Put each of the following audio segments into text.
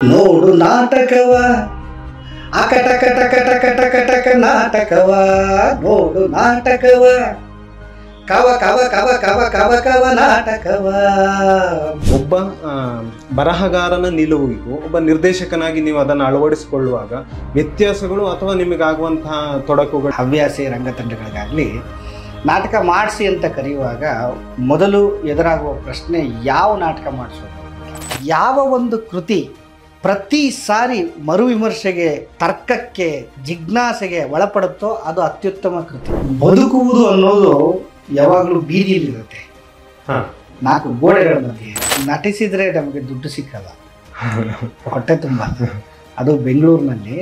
ನೋಡು ನಾಟಕವ ಅಕಟಕ ಟಕ ಟಕ ಟಕ ಟಕ ನಾಟಕವ ನೋಡು ನಾಟಕವ ಕವ ಕವ ಕವ ಕವ ಕವ ಕವ ನಾಟಕವ. ಒಬ್ಬ ಬರಹಗಾರನ ನಿಲುವಿಗೂ ಒಬ್ಬ ನಿರ್ದೇಶಕನಾಗಿ ನೀವು ಅದನ್ನು ಅಳವಡಿಸಿಕೊಳ್ಳುವಾಗ ವ್ಯತ್ಯಾಸಗಳು ಅಥವಾ ನಿಮಗಾಗುವಂತಹ ತೊಡಕುಗಳು? ಹವ್ಯಾಸಿ ರಂಗತಂಡಗಳಿಗಾಗಲಿ ನಾಟಕ ಮಾಡಿಸಿ ಅಂತ ಕರೆಯುವಾಗ ಮೊದಲು ಎದುರಾಗುವ ಪ್ರಶ್ನೆ ಯಾವ ನಾಟಕ ಮಾಡಿಸೋದು. ಯಾವ ಒಂದು ಕೃತಿ ಪ್ರತಿ ಸಾರಿ ಮರುವಿಮರ್ಶೆಗೆ, ತರ್ಕಕ್ಕೆ, ಜಿಜ್ಞಾಸೆಗೆ ಒಳಪಡುತ್ತೋ ಅದು ಅತ್ಯುತ್ತಮ ಕೃತಿ. ಬದುಕುವುದು ಅನ್ನೋದು ಯಾವಾಗಲೂ ಬೀದಿಯಲ್ಲಿರುತ್ತೆ, ನಾಲ್ಕು ಗೋಡೆಗಳ ಮಧ್ಯೆ. ನಟಿಸಿದರೆ ನಮಗೆ ದುಡ್ಡು ಸಿಕ್ಕಲ್ಲ, ಹೊಟ್ಟೆ ತುಂಬ. ಅದು ಬೆಂಗಳೂರಿನಲ್ಲಿ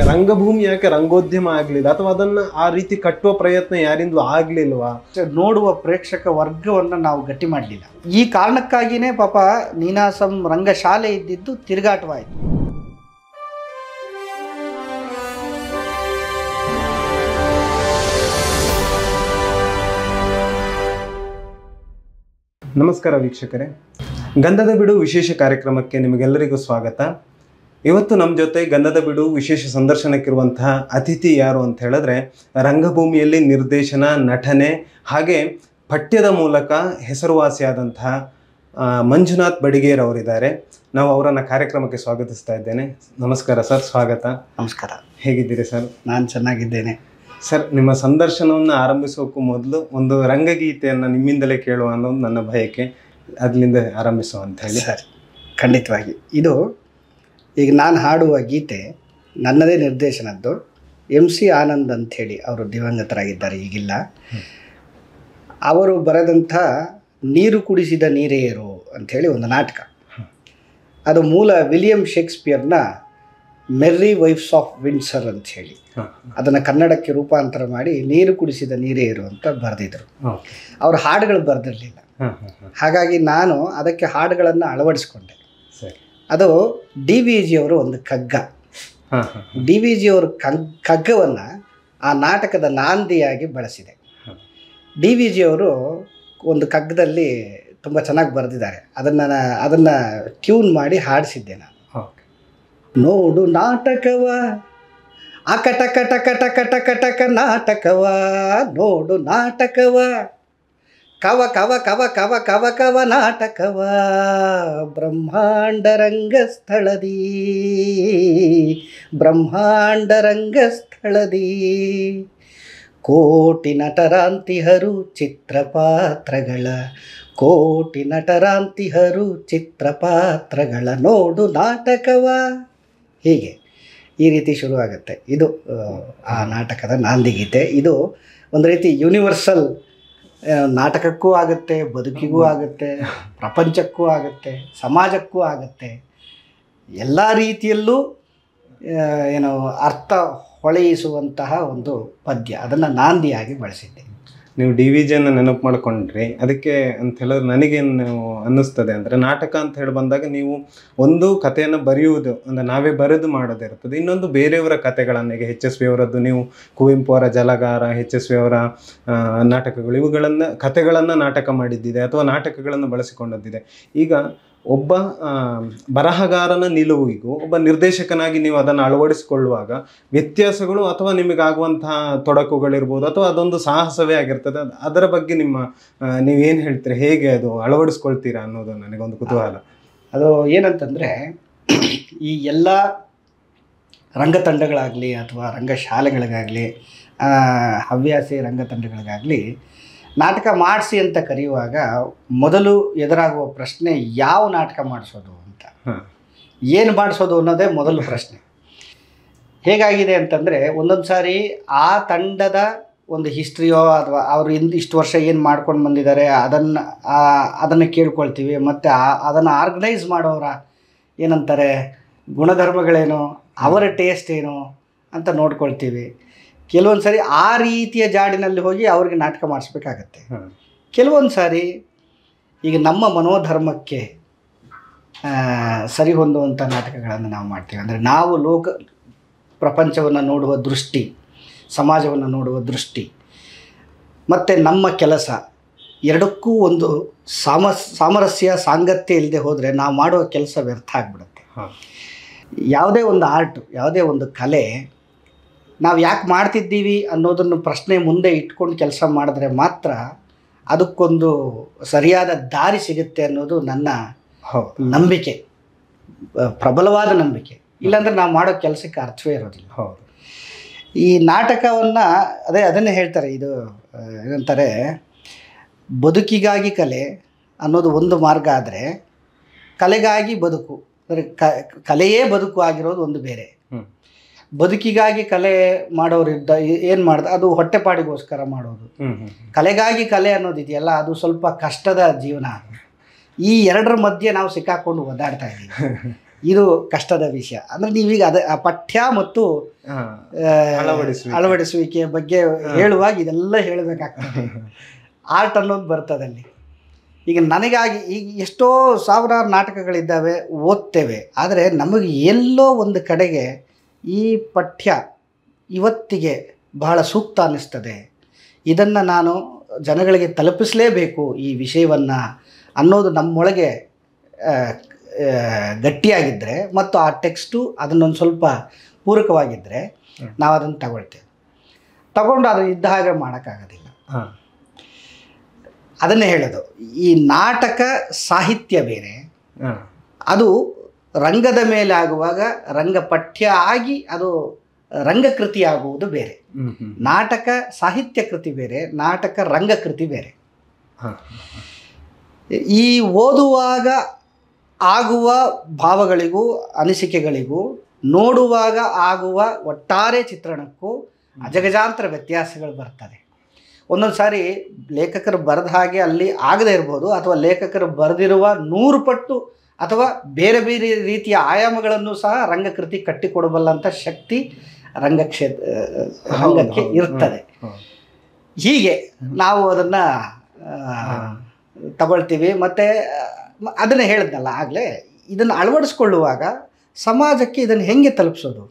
ರಂಗಭೂಮಿ ಯಾಕೆ ರಂಗೋದ್ಯಮ ಆಗ್ಲಿಲ್ಲ, ಅಥವಾ ಅದನ್ನ ಆ ರೀತಿ ಕಟ್ಟುವ ಪ್ರಯತ್ನ ಯಾರಿಂದಲೂ ಆಗ್ಲಿಲ್ವಾ? ನೋಡುವ ಪ್ರೇಕ್ಷಕ ವರ್ಗವನ್ನು ನಾವು ಗಟ್ಟಿ ಮಾಡಲಿಲ್ಲ. ಈ ಕಾರಣಕ್ಕಾಗಿಯೇ ಪಾಪ ನೀನಾಸಂ ರಂಗಶಾಲೆ ಇದ್ದಿದ್ದು ತಿರುಗಾಟವಾಯಿತು. ನಮಸ್ಕಾರ ವೀಕ್ಷಕರೇ, ಗಂಧದ ಬಿಡು ವಿಶೇಷ ಕಾರ್ಯಕ್ರಮಕ್ಕೆ ನಿಮಗೆಲ್ಲರಿಗೂ ಸ್ವಾಗತ. ಇವತ್ತು ನಮ್ಮ ಜೊತೆ ಗಂಧದ ಬಿಡು ವಿಶೇಷ ಸಂದರ್ಶನಕ್ಕಿರುವಂತಹ ಅತಿಥಿ ಯಾರು ಅಂತ ಹೇಳಿದ್ರೆ, ರಂಗಭೂಮಿಯಲ್ಲಿ ನಿರ್ದೇಶನ, ನಟನೆ ಹಾಗೆ ಪಠ್ಯದ ಮೂಲಕ ಹೆಸರುವಾಸಿಯಾದಂತಹ ಮಂಜುನಾಥ್ ಬಡಿಗೇರ್ ಅವರಿದ್ದಾರೆ. ನಾವು ಅವರನ್ನು ಕಾರ್ಯಕ್ರಮಕ್ಕೆ ಸ್ವಾಗತಿಸ್ತಾ ಇದ್ದೇನೆ. ನಮಸ್ಕಾರ ಸರ್, ಸ್ವಾಗತ. ನಮಸ್ಕಾರ. ಹೇಗಿದ್ದೀರಿ ಸರ್? ನಾನು ಚೆನ್ನಾಗಿದ್ದೇನೆ ಸರ್. ನಿಮ್ಮ ಸಂದರ್ಶನವನ್ನು ಆರಂಭಿಸೋಕ್ಕೂ ಮೊದಲು ಒಂದು ರಂಗಗೀತೆಯನ್ನು ನಿಮ್ಮಿಂದಲೇ ಕೇಳುವ ಅನ್ನೋದು ನನ್ನ ಬಯಕೆ. ಅದರಿಂದ ಆರಂಭಿಸುವ ಅಂತ ಹೇಳಿ. ಸರಿ, ಖಂಡಿತವಾಗಿ. ಇದು ಈಗ ನಾನು ಹಾಡುವ ಗೀತೆ ನನ್ನದೇ ನಿರ್ದೇಶನದ್ದು. MC ಆನಂದ್ ಅಂಥೇಳಿ ಅವರು ದಿವಂಗತರಾಗಿದ್ದಾರೆ, ಈಗಿಲ್ಲ. ಅವರು ಬರೆದಂಥ ನೀರು ಕುಡಿಸಿದ ನೀರೇರು ಅಂಥೇಳಿ ಒಂದು ನಾಟಕ. ಅದು ಮೂಲ ವಿಲಿಯಂ ಶೇಕ್ಸ್ಪಿಯರ್ನ ಮೆರ್ರಿ ವೈಫ್ಸ್ ಆಫ್ ವಿಂಡ್ಸರ್ ಅಂಥೇಳಿ ಅದನ್ನು ಕನ್ನಡಕ್ಕೆ ರೂಪಾಂತರ ಮಾಡಿ ನೀರು ಕುಡಿಸಿದ ನೀರೇರು ಅಂತ ಬರೆದಿದ್ರು. ಅವ್ರ ಹಾಡುಗಳು ಬರೆದಿರಲಿಲ್ಲ, ಹಾಗಾಗಿ ನಾನು ಅದಕ್ಕೆ ಹಾಡುಗಳನ್ನು ಅಳವಡಿಸ್ಕೊಂಡೆ. ಅದು DVG ಅವರು ಒಂದು ಕಗ್ಗ. DVG ಅವರು ಕಗ್ಗವನ್ನು ಆ ನಾಟಕದ ನಾಂದಿಯಾಗಿ ಬಳಸಿದೆ. DVG ಅವರು ಒಂದು ಕಗ್ಗದಲ್ಲಿ ತುಂಬ ಚೆನ್ನಾಗಿ ಬರೆದಿದ್ದಾರೆ. ಅದನ್ನು ಟ್ಯೂನ್ ಮಾಡಿ ಹಾಡಿಸಿದ್ದೆ ನಾನು. ನೋಡು ನಾಟಕವ ಅಕಟಕ ಟಕ ಟಕ ಟಕ ಟಕ ನಾಟಕವ ನೋಡು ನಾಟಕವ ಕವ ಕವ ಕವ ಕವ ಕವ ಕವ ನಾಟಕವ ಬ್ರಹ್ಮಾಂಡ ರಂಗಸ್ಥಳದಿ ಬ್ರಹ್ಮಾಂಡ ರಂಗಸ್ಥಳದಿ ಕೋಟಿ ನಟರಾಂತಿಹರು ಚಿತ್ರಪಾತ್ರಗಳ ಕೋಟಿ ನಟರಾಂತಿಹರು ಚಿತ್ರಪಾತ್ರಗಳ ನೋಡು ನಾಟಕವ. ಹೀಗೆ ಈ ರೀತಿ ಶುರುವಾಗುತ್ತೆ. ಇದು ಆ ನಾಟಕದ ನಾಂದಿಗೀತೆ. ಇದು ಒಂದು ರೀತಿ ಯೂನಿವರ್ಸಲ್. ನಾಟಕಕ್ಕೂ ಆಗುತ್ತೆ, ಬದುಕಿಗೂ ಆಗುತ್ತೆ, ಪ್ರಪಂಚಕ್ಕೂ ಆಗುತ್ತೆ, ಸಮಾಜಕ್ಕೂ ಆಗುತ್ತೆ. ಎಲ್ಲ ರೀತಿಯಲ್ಲೂ ಅರ್ಥ ಹೊಳೆಯಿಸುವಂತಹ ಒಂದು ಪದ್ಯ. ಅದನ್ನು ನಾಂದಿಯಾಗಿ ಬಳಸಿದ್ದೆ. ನೀವು DVGಯನ್ನು ನೆನಪು ಮಾಡ್ಕೊಂಡ್ರಿ. ಅದಕ್ಕೆ ಅಂತ ಹೇಳಿದ್ರೆ ನನಗೇನು ಅನ್ನಿಸ್ತದೆ ಅಂದರೆ, ನಾಟಕ ಅಂತ ಹೇಳಿ ಬಂದಾಗ ನೀವು ಒಂದು ಕಥೆಯನ್ನು ಬರೆಯುವುದು ಅಂದರೆ ನಾವೇ ಬರೆದು ಮಾಡೋದಿರ್ತದೆ. ಇನ್ನೊಂದು ಬೇರೆಯವರ ಕಥೆಗಳನ್ನು, ಈಗ HSV ಅವರದ್ದು ನೀವು ಕುವೆಂಪು ಅವರ ಜಲಗಾರ, HSV ಅವರ ನಾಟಕಗಳು, ಇವುಗಳನ್ನು ಕಥೆಗಳನ್ನು ನಾಟಕ ಮಾಡಿದ್ದಿದೆ ಅಥವಾ ನಾಟಕಗಳನ್ನು ಬಳಸಿಕೊಂಡದ್ದಿದೆ. ಈಗ ಒಬ್ಬ ಬರಹಗಾರನ ನಿಲುವಿಗೂ ಒಬ್ಬ ನಿರ್ದೇಶಕನಾಗಿ ನೀವು ಅದನ್ನು ಅಳವಡಿಸಿಕೊಳ್ಳುವಾಗ ವ್ಯತ್ಯಾಸಗಳು ಅಥವಾ ನಿಮಗಾಗುವಂತಹ ತೊಡಕುಗಳಿರ್ಬೋದು, ಅಥವಾ ಅದೊಂದು ಸಾಹಸವೇ ಆಗಿರ್ತದೆ. ಅದರ ಬಗ್ಗೆ ನೀವೇನು ಹೇಳ್ತೀರಿ, ಹೇಗೆ ಅದು ಅಳವಡಿಸ್ಕೊಳ್ತೀರಾ ಅನ್ನೋದು ನನಗೊಂದು ಕುತೂಹಲ. ಅದು ಏನಂತಂದರೆ, ಈ ಎಲ್ಲ ರಂಗತಂಡಗಳಾಗಲಿ ಅಥವಾ ರಂಗಶಾಲೆಗಳಿಗಾಗಲಿ ಹವ್ಯಾಸಿ ರಂಗತಂಡಗಳಿಗಾಗಲಿ ನಾಟಕ ಮಾಡಿಸಿ ಅಂತ ಕರೆಯುವಾಗ ಮೊದಲು ಎದುರಾಗುವ ಪ್ರಶ್ನೆ ಯಾವ ನಾಟಕ ಮಾಡಿಸೋದು ಅಂತ, ಏನು ಮಾಡಿಸೋದು ಅನ್ನೋದೇ ಮೊದಲು ಪ್ರಶ್ನೆ. ಹೇಗಾಗಿದೆ ಅಂತಂದರೆ, ಒಂದೊಂದು ಸಾರಿ ಆ ತಂಡದ ಒಂದು ಹಿಸ್ಟ್ರಿಯೋ ಅಥವಾ ಅವರು ಇಷ್ಟು ವರ್ಷ ಏನು ಮಾಡ್ಕೊಂಡು ಬಂದಿದ್ದಾರೆ ಅದನ್ನು ಕೇಳ್ಕೊಳ್ತೀವಿ. ಮತ್ತು ಅದನ್ನು ಆರ್ಗನೈಸ್ ಮಾಡೋರ ಏನಂತಾರೆ, ಗುಣಧರ್ಮಗಳೇನು, ಅವರ ಟೇಸ್ಟ್ ಏನು ಅಂತ ನೋಡ್ಕೊಳ್ತೀವಿ. ಕೆಲವೊಂದು ಸಾರಿ ಆ ರೀತಿಯ ಜಾಡಿನಲ್ಲಿ ಹೋಗಿ ಅವ್ರಿಗೆ ನಾಟಕ ಮಾಡಿಸ್ಬೇಕಾಗತ್ತೆ. ಕೆಲವೊಂದು ಸಾರಿ ಈಗ ನಮ್ಮ ಮನೋಧರ್ಮಕ್ಕೆ ಸರಿ ಹೊಂದುವಂಥ ನಾಟಕಗಳನ್ನು ನಾವು ಮಾಡ್ತೀವಿ. ಅಂದರೆ ನಾವು ಪ್ರಪಂಚವನ್ನು ನೋಡುವ ದೃಷ್ಟಿ, ಸಮಾಜವನ್ನು ನೋಡುವ ದೃಷ್ಟಿ ಮತ್ತು ನಮ್ಮ ಕೆಲಸ ಎರಡಕ್ಕೂ ಒಂದು ಸಾಮರಸ್ಯ ಸಾಂಗತ್ಯ ಇಲ್ಲದೆ ಹೋದರೆ ನಾವು ಮಾಡುವ ಕೆಲಸ ವ್ಯರ್ಥ ಆಗಿಬಿಡುತ್ತೆ. ಯಾವುದೇ ಒಂದು ಆರ್ಟ್, ಯಾವುದೇ ಒಂದು ಕಲೆ ನಾವು ಯಾಕೆ ಮಾಡ್ತಿದ್ದೀವಿ ಅನ್ನೋದನ್ನು ಪ್ರಶ್ನೆ ಮುಂದೆ ಇಟ್ಕೊಂಡು ಕೆಲಸ ಮಾಡಿದ್ರೆ ಮಾತ್ರ ಅದಕ್ಕೊಂದು ಸರಿಯಾದ ದಾರಿ ಸಿಗುತ್ತೆ ಅನ್ನೋದು ನನ್ನ ನಂಬಿಕೆ, ಪ್ರಬಲವಾದ ನಂಬಿಕೆ. ಇಲ್ಲಾಂದರೆ ನಾವು ಮಾಡೋ ಕೆಲಸಕ್ಕೆ ಅರ್ಥವೇ ಇರೋದಿಲ್ಲ. ಈ ನಾಟಕವನ್ನು ಅದನ್ನೇ ಹೇಳ್ತಾರೆ, ಇದು ಏನಂತಾರೆ, ಬದುಕಿಗಾಗಿ ಕಲೆ ಅನ್ನೋದು ಒಂದು ಮಾರ್ಗ ಆದರೆ ಕಲೆಗಾಗಿ ಬದುಕು ಅಂದರೆ ಕಲೆಯೇ ಬದುಕು ಆಗಿರೋದು ಒಂದು ಬೇರೆ. ಬದುಕಿಗಾಗಿ ಕಲೆ ಮಾಡೋರಿದ್ದ ಏನು ಮಾಡ್ದ, ಅದು ಹೊಟ್ಟೆಪಾಡಿಗೋಸ್ಕರ ಮಾಡೋದು. ಕಲೆಗಾಗಿ ಕಲೆ ಅನ್ನೋದಿದೆಯಲ್ಲ, ಅದು ಸ್ವಲ್ಪ ಕಷ್ಟದ ಜೀವನ. ಈ ಎರಡರ ಮಧ್ಯೆ ನಾವು ಸಿಕ್ಕಾಕೊಂಡು ಒದ್ದಾಡ್ತಾ ಇದ್ದೀವಿ. ಇದು ಕಷ್ಟದ ವಿಷಯ. ಅಂದರೆ ನೀವೀಗ ಆ ಪಠ್ಯ ಮತ್ತು ಅಳವಡಿಸುವಿಕೆಯ ಬಗ್ಗೆ ಹೇಳುವಾಗ ಇದೆಲ್ಲ ಹೇಳಬೇಕಾಗ್ತದೆ. ಆರ್ಟ್ ಅನ್ನೋದು ಬರ್ತದಲ್ಲಿ. ಈಗ ನನಗಾಗಿ ಈಗ ಎಷ್ಟೋ ಸಾವಿರಾರು ನಾಟಕಗಳಿದ್ದಾವೆ, ಓದ್ತೇವೆ. ಆದರೆ ನಮಗೆ ಎಲ್ಲೋ ಒಂದು ಕಡೆಗೆ ಈ ಪಠ್ಯ ಇವತ್ತಿಗೆ ಬಹಳ ಸೂಕ್ತ ಅನ್ನಿಸ್ತದೆ, ಇದನ್ನು ನಾನು ಜನಗಳಿಗೆ ತಲುಪಿಸಲೇಬೇಕು ಈ ವಿಷಯವನ್ನು ಅನ್ನೋದು ನಮ್ಮೊಳಗೆ ಗಟ್ಟಿಯಾಗಿದ್ದರೆ ಮತ್ತು ಆ ಟೆಕ್ಸ್ಟು ಅದನ್ನೊಂದು ಸ್ವಲ್ಪ ಪೂರಕವಾಗಿದ್ದರೆ ನಾವು ಅದನ್ನು ತಗೊಂಡು ಅದು ಇದ್ದ ಹಾಗೆ ಮಾಡೋಕ್ಕಾಗೋದಿಲ್ಲ. ಅದನ್ನೇ ಹೇಳೋದು, ಈ ನಾಟಕ ಸಾಹಿತ್ಯ ಬೇರೆ, ಅದು ರಂಗದ ಮೇಲೆ ಆಗುವಾಗ ರಂಗಪಠ್ಯ ಆಗಿ ಅದು ರಂಗಕೃತಿ ಆಗುವುದು ಬೇರೆ. ನಾಟಕ ಸಾಹಿತ್ಯ ಕೃತಿ ಬೇರೆ, ನಾಟಕ ರಂಗಕೃತಿ ಬೇರೆ. ಈ ಓದುವಾಗ ಆಗುವ ಭಾವಗಳಿಗೂ ಅನಿಸಿಕೆಗಳಿಗೂ ನೋಡುವಾಗ ಆಗುವ ಒಟ್ಟಾರೆ ಚಿತ್ರಣಕ್ಕೂ ಅಜಗಜಾಂತರ ವ್ಯತ್ಯಾಸಗಳು ಬರ್ತದೆ. ಒಂದೊಂದು ಸಾರಿ ಲೇಖಕರು ಬರೆದ ಹಾಗೆ ಅಲ್ಲಿ ಆಗದೇ ಇರ್ಬೋದು, ಅಥವಾ ಲೇಖಕರು ಬರೆದಿರುವ 100 ಪಟ್ಟು ಅಥವಾ ಬೇರೆ ಬೇರೆ ರೀತಿಯ ಆಯಾಮಗಳನ್ನು ಸಹ ರಂಗಕೃತಿ ಕಟ್ಟಿಕೊಡಬಲ್ಲಂಥ ಶಕ್ತಿ ರಂಗಕ್ಕೆ ಇರ್ತದೆ. ಹೀಗೆ ನಾವು ಅದನ್ನು ತಗೊಳ್ತೀವಿ. ಮತ್ತು ಅದನ್ನೇ ಹೇಳಿದ್ನಲ್ಲ ಆಗಲೇ, ಇದನ್ನು ಅಳವಡಿಸ್ಕೊಳ್ಳುವಾಗ ಸಮಾಜಕ್ಕೆ ಇದನ್ನು ಹೆಂಗೆ ತಲುಪಿಸೋದು,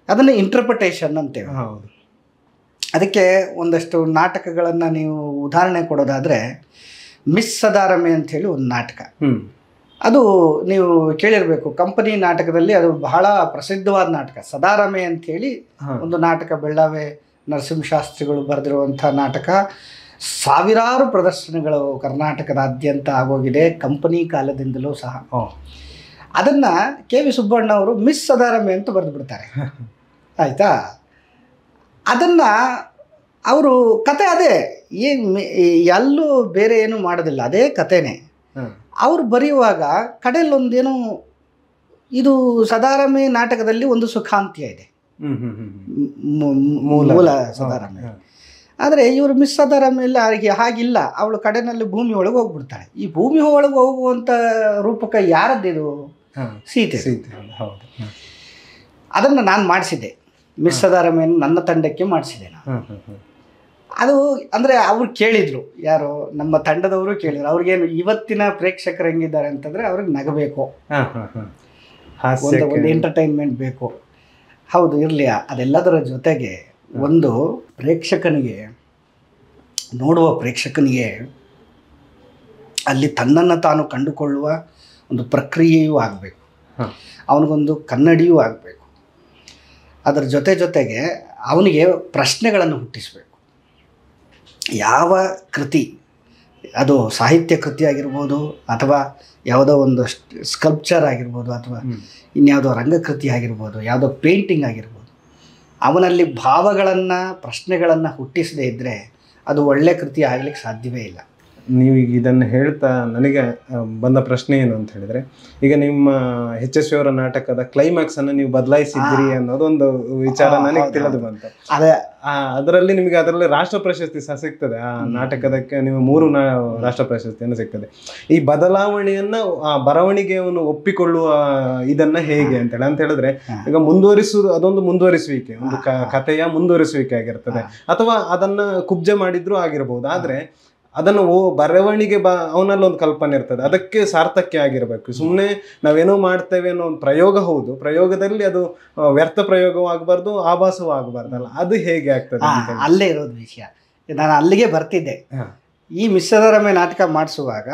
ಅದನ್ನು ಇಂಟರ್ಪ್ರಿಟೇಷನ್ ಅಂತೇವೆ. ಅದಕ್ಕೆ ಒಂದಷ್ಟು ನಾಟಕಗಳನ್ನು ನೀವು ಉದಾಹರಣೆ ಕೊಡೋದಾದರೆ, ಮಿಸ್ ಸದಾರಮೆ ಅಂಥೇಳಿ ಒಂದು ನಾಟಕ. ಅದು ನೀವು ಕೇಳಿರಬೇಕು, ಕಂಪನಿ ನಾಟಕದಲ್ಲಿ ಅದು ಬಹಳ ಪ್ರಸಿದ್ಧವಾದ ನಾಟಕ. ಸದಾರಮೆ ಅಂಥೇಳಿ ಒಂದು ನಾಟಕ, ಬೆಳ್ಳಾವೆ ನರಸಿಂಹಶಾಸ್ತ್ರಿಗಳು ಬರೆದಿರುವಂಥ ನಾಟಕ. ಸಾವಿರಾರು ಪ್ರದರ್ಶನಗಳು ಕರ್ನಾಟಕದಾದ್ಯಂತ ಆಗೋಗಿದೆ, ಕಂಪನಿ ಕಾಲದಿಂದಲೂ ಸಹ. ಅದನ್ನು ಕೆ ವಿ ಸುಬ್ಬಣ್ಣವರು ಮಿಸ್ ಸದಾರಮೆ ಅಂತ ಬರೆದು ಬಿಡ್ತಾರೆ, ಆಯಿತಾ. ಅದನ್ನು ಅವರು ಕತೆ ಅದೇ, ಎಲ್ಲೂ ಬೇರೆ ಏನೂ ಮಾಡೋದಿಲ್ಲ, ಅದೇ ಕತೆನೇ. ಅವರು ಬರೆಯುವಾಗ ಕಡೆಯಲ್ಲೊಂದೇನು, ಇದು ಸದಾರಮೆ ನಾಟಕದಲ್ಲಿ ಒಂದು ಸುಖಾಂತ್ಯ ಇದೆ, ಮೂಲ ಸದಾರಮೆ. ಆದರೆ ಇವರು ಮಿಸ್ ಸದಾರಮೆಯಲ್ಲಿ ಹಾಗಿಲ್ಲ, ಅವಳು ಕಡೆಯಲ್ಲಿ ಭೂಮಿ ಒಳಗೆ ಹೋಗ್ಬಿಡ್ತಾಳೆ. ಈ ಭೂಮಿ ಒಳಗೆ ಹೋಗುವಂಥ ರೂಪಕ ಯಾರದ್ದಿದು? ಸೀತೆ. ಅದನ್ನು ನಾನು ಮಾಡಿಸಿದ್ದೆ, ಮಿಸ್ ಸದಾರಮೆಯನ್ನು ನನ್ನ ತಂಡಕ್ಕೆ ಮಾಡಿಸಿದೆ ನಾನು. ಅದು ಅಂದರೆ ಅವ್ರು ಕೇಳಿದರು, ಯಾರು ನಮ್ಮ ತಂಡದವರು ಕೇಳಿದ್ರು. ಅವ್ರಿಗೇನು ಇವತ್ತಿನ ಪ್ರೇಕ್ಷಕರು ಹೆಂಗಿದ್ದಾರೆ ಅಂತಂದರೆ ಅವ್ರಿಗೆ ನಗಬೇಕು, ಒಂದು ಎಂಟರ್ಟೈನ್ಮೆಂಟ್ ಬೇಕು. ಹೌದು, ಇರಲಿ. ಅದೆಲ್ಲದರ ಜೊತೆಗೆ ಒಂದು ಪ್ರೇಕ್ಷಕನಿಗೆ, ನೋಡುವ ಪ್ರೇಕ್ಷಕನಿಗೆ ಅಲ್ಲಿ ತನ್ನನ್ನು ತಾನು ಕಂಡುಕೊಳ್ಳುವ ಒಂದು ಪ್ರಕ್ರಿಯೆಯೂ ಆಗಬೇಕು, ಅವನಿಗೊಂದು ಕನ್ನಡಿಯೂ ಆಗಬೇಕು. ಅದರ ಜೊತೆಗೆ ಅವನಿಗೆ ಪ್ರಶ್ನೆಗಳನ್ನು ಹುಟ್ಟಿಸಬೇಕು. ಯಾವ ಕೃತಿ, ಅದು ಸಾಹಿತ್ಯ ಕೃತಿ ಆಗಿರ್ಬೋದು, ಅಥವಾ ಯಾವುದೋ ಒಂದು ಸ್ಕಲ್ಪ್ಚರ್ ಆಗಿರ್ಬೋದು, ಅಥವಾ ಇನ್ಯಾವುದೋ ರಂಗಕೃತಿ ಆಗಿರ್ಬೋದು, ಯಾವುದೋ ಪೇಂಟಿಂಗ್ ಆಗಿರ್ಬೋದು, ಅವನಲ್ಲಿ ಭಾವಗಳನ್ನು ಪ್ರಶ್ನೆಗಳನ್ನು ಹುಟ್ಟಿಸದೇ ಇದ್ದರೆ ಅದು ಒಳ್ಳೆಯ ಕೃತಿ ಆಗಲಿಕ್ಕೆ ಸಾಧ್ಯವೇ ಇಲ್ಲ. ನೀವೀಗ ಇದನ್ನು ಹೇಳ್ತಾ ನನಗೆ ಬಂದ ಪ್ರಶ್ನೆ ಏನು ಅಂತ ಹೇಳಿದರೆ, ಈಗ ನಿಮ್ಮ HSV ಅವರ ನಾಟಕದ ಕ್ಲೈಮ್ಯಾಕ್ಸನ್ನು ನೀವು ಬದಲಾಯಿಸಿದ್ದೀರಿ ಅನ್ನೋದೊಂದು ವಿಚಾರ ನನಗೆ ತಿಳಿದು ಬಂತು. ಅದರಲ್ಲಿ ನಿಮಗೆ ಅದರಲ್ಲಿ ರಾಷ್ಟ್ರ ಪ್ರಶಸ್ತಿ ಸಹ ಸಿಗ್ತದೆ. ಆ ನಾಟಕದಕ್ಕೆ ನೀವು 3 ರಾಷ್ಟ್ರ ಪ್ರಶಸ್ತಿಯನ್ನು ಸಿಗ್ತದೆ. ಈ ಬದಲಾವಣೆಯನ್ನು ಬರವಣಿಗೆಯನ್ನು ಒಪ್ಪಿಕೊಳ್ಳುವ ಇದನ್ನ ಹೇಗೆ ಅಂತ ಹೇಳಿದ್ರೆ, ಈಗ ಮುಂದುವರಿಸುವುದು ಅದೊಂದು ಮುಂದುವರಿಸುವಿಕೆ, ಒಂದು ಕಥೆಯ ಮುಂದುವರಿಸುವಿಕೆ ಆಗಿರ್ತದೆ, ಅಥವಾ ಅದನ್ನ ಕುಬ್ಜೆ ಮಾಡಿದ್ರೂ ಆಗಿರ್ಬೋದು. ಆದರೆ ಅದನ್ನು ಬರವಣಿಗೆ ಅವನಲ್ಲಿ ಒಂದು ಕಲ್ಪನೆ ಇರ್ತದೆ, ಅದಕ್ಕೆ ಸಾರ್ಥಕ್ಯ ಆಗಿರಬೇಕು. ಸುಮ್ಮನೆ ನಾವೇನೋ ಮಾಡ್ತೇವೆ ಅನ್ನೋ ಒಂದು ಪ್ರಯೋಗ, ಹೌದು, ಪ್ರಯೋಗದಲ್ಲಿ ಅದು ವ್ಯರ್ಥ ಪ್ರಯೋಗವೂ ಆಗಬಾರ್ದು, ಆಭಾಸವೂ ಆಗಬಾರ್ದಲ್ಲ. ಅದು ಹೇಗೆ ಆಗ್ತದೆ? ಅಲ್ಲೇ ಇರೋದು ವಿಷಯ. ನಾನು ಅಲ್ಲಿಗೆ ಬರ್ತಿದ್ದೆ. ಈ ಮಿಸ್ಸದರಮೆ ನಾಟಕ ಮಾಡಿಸುವಾಗ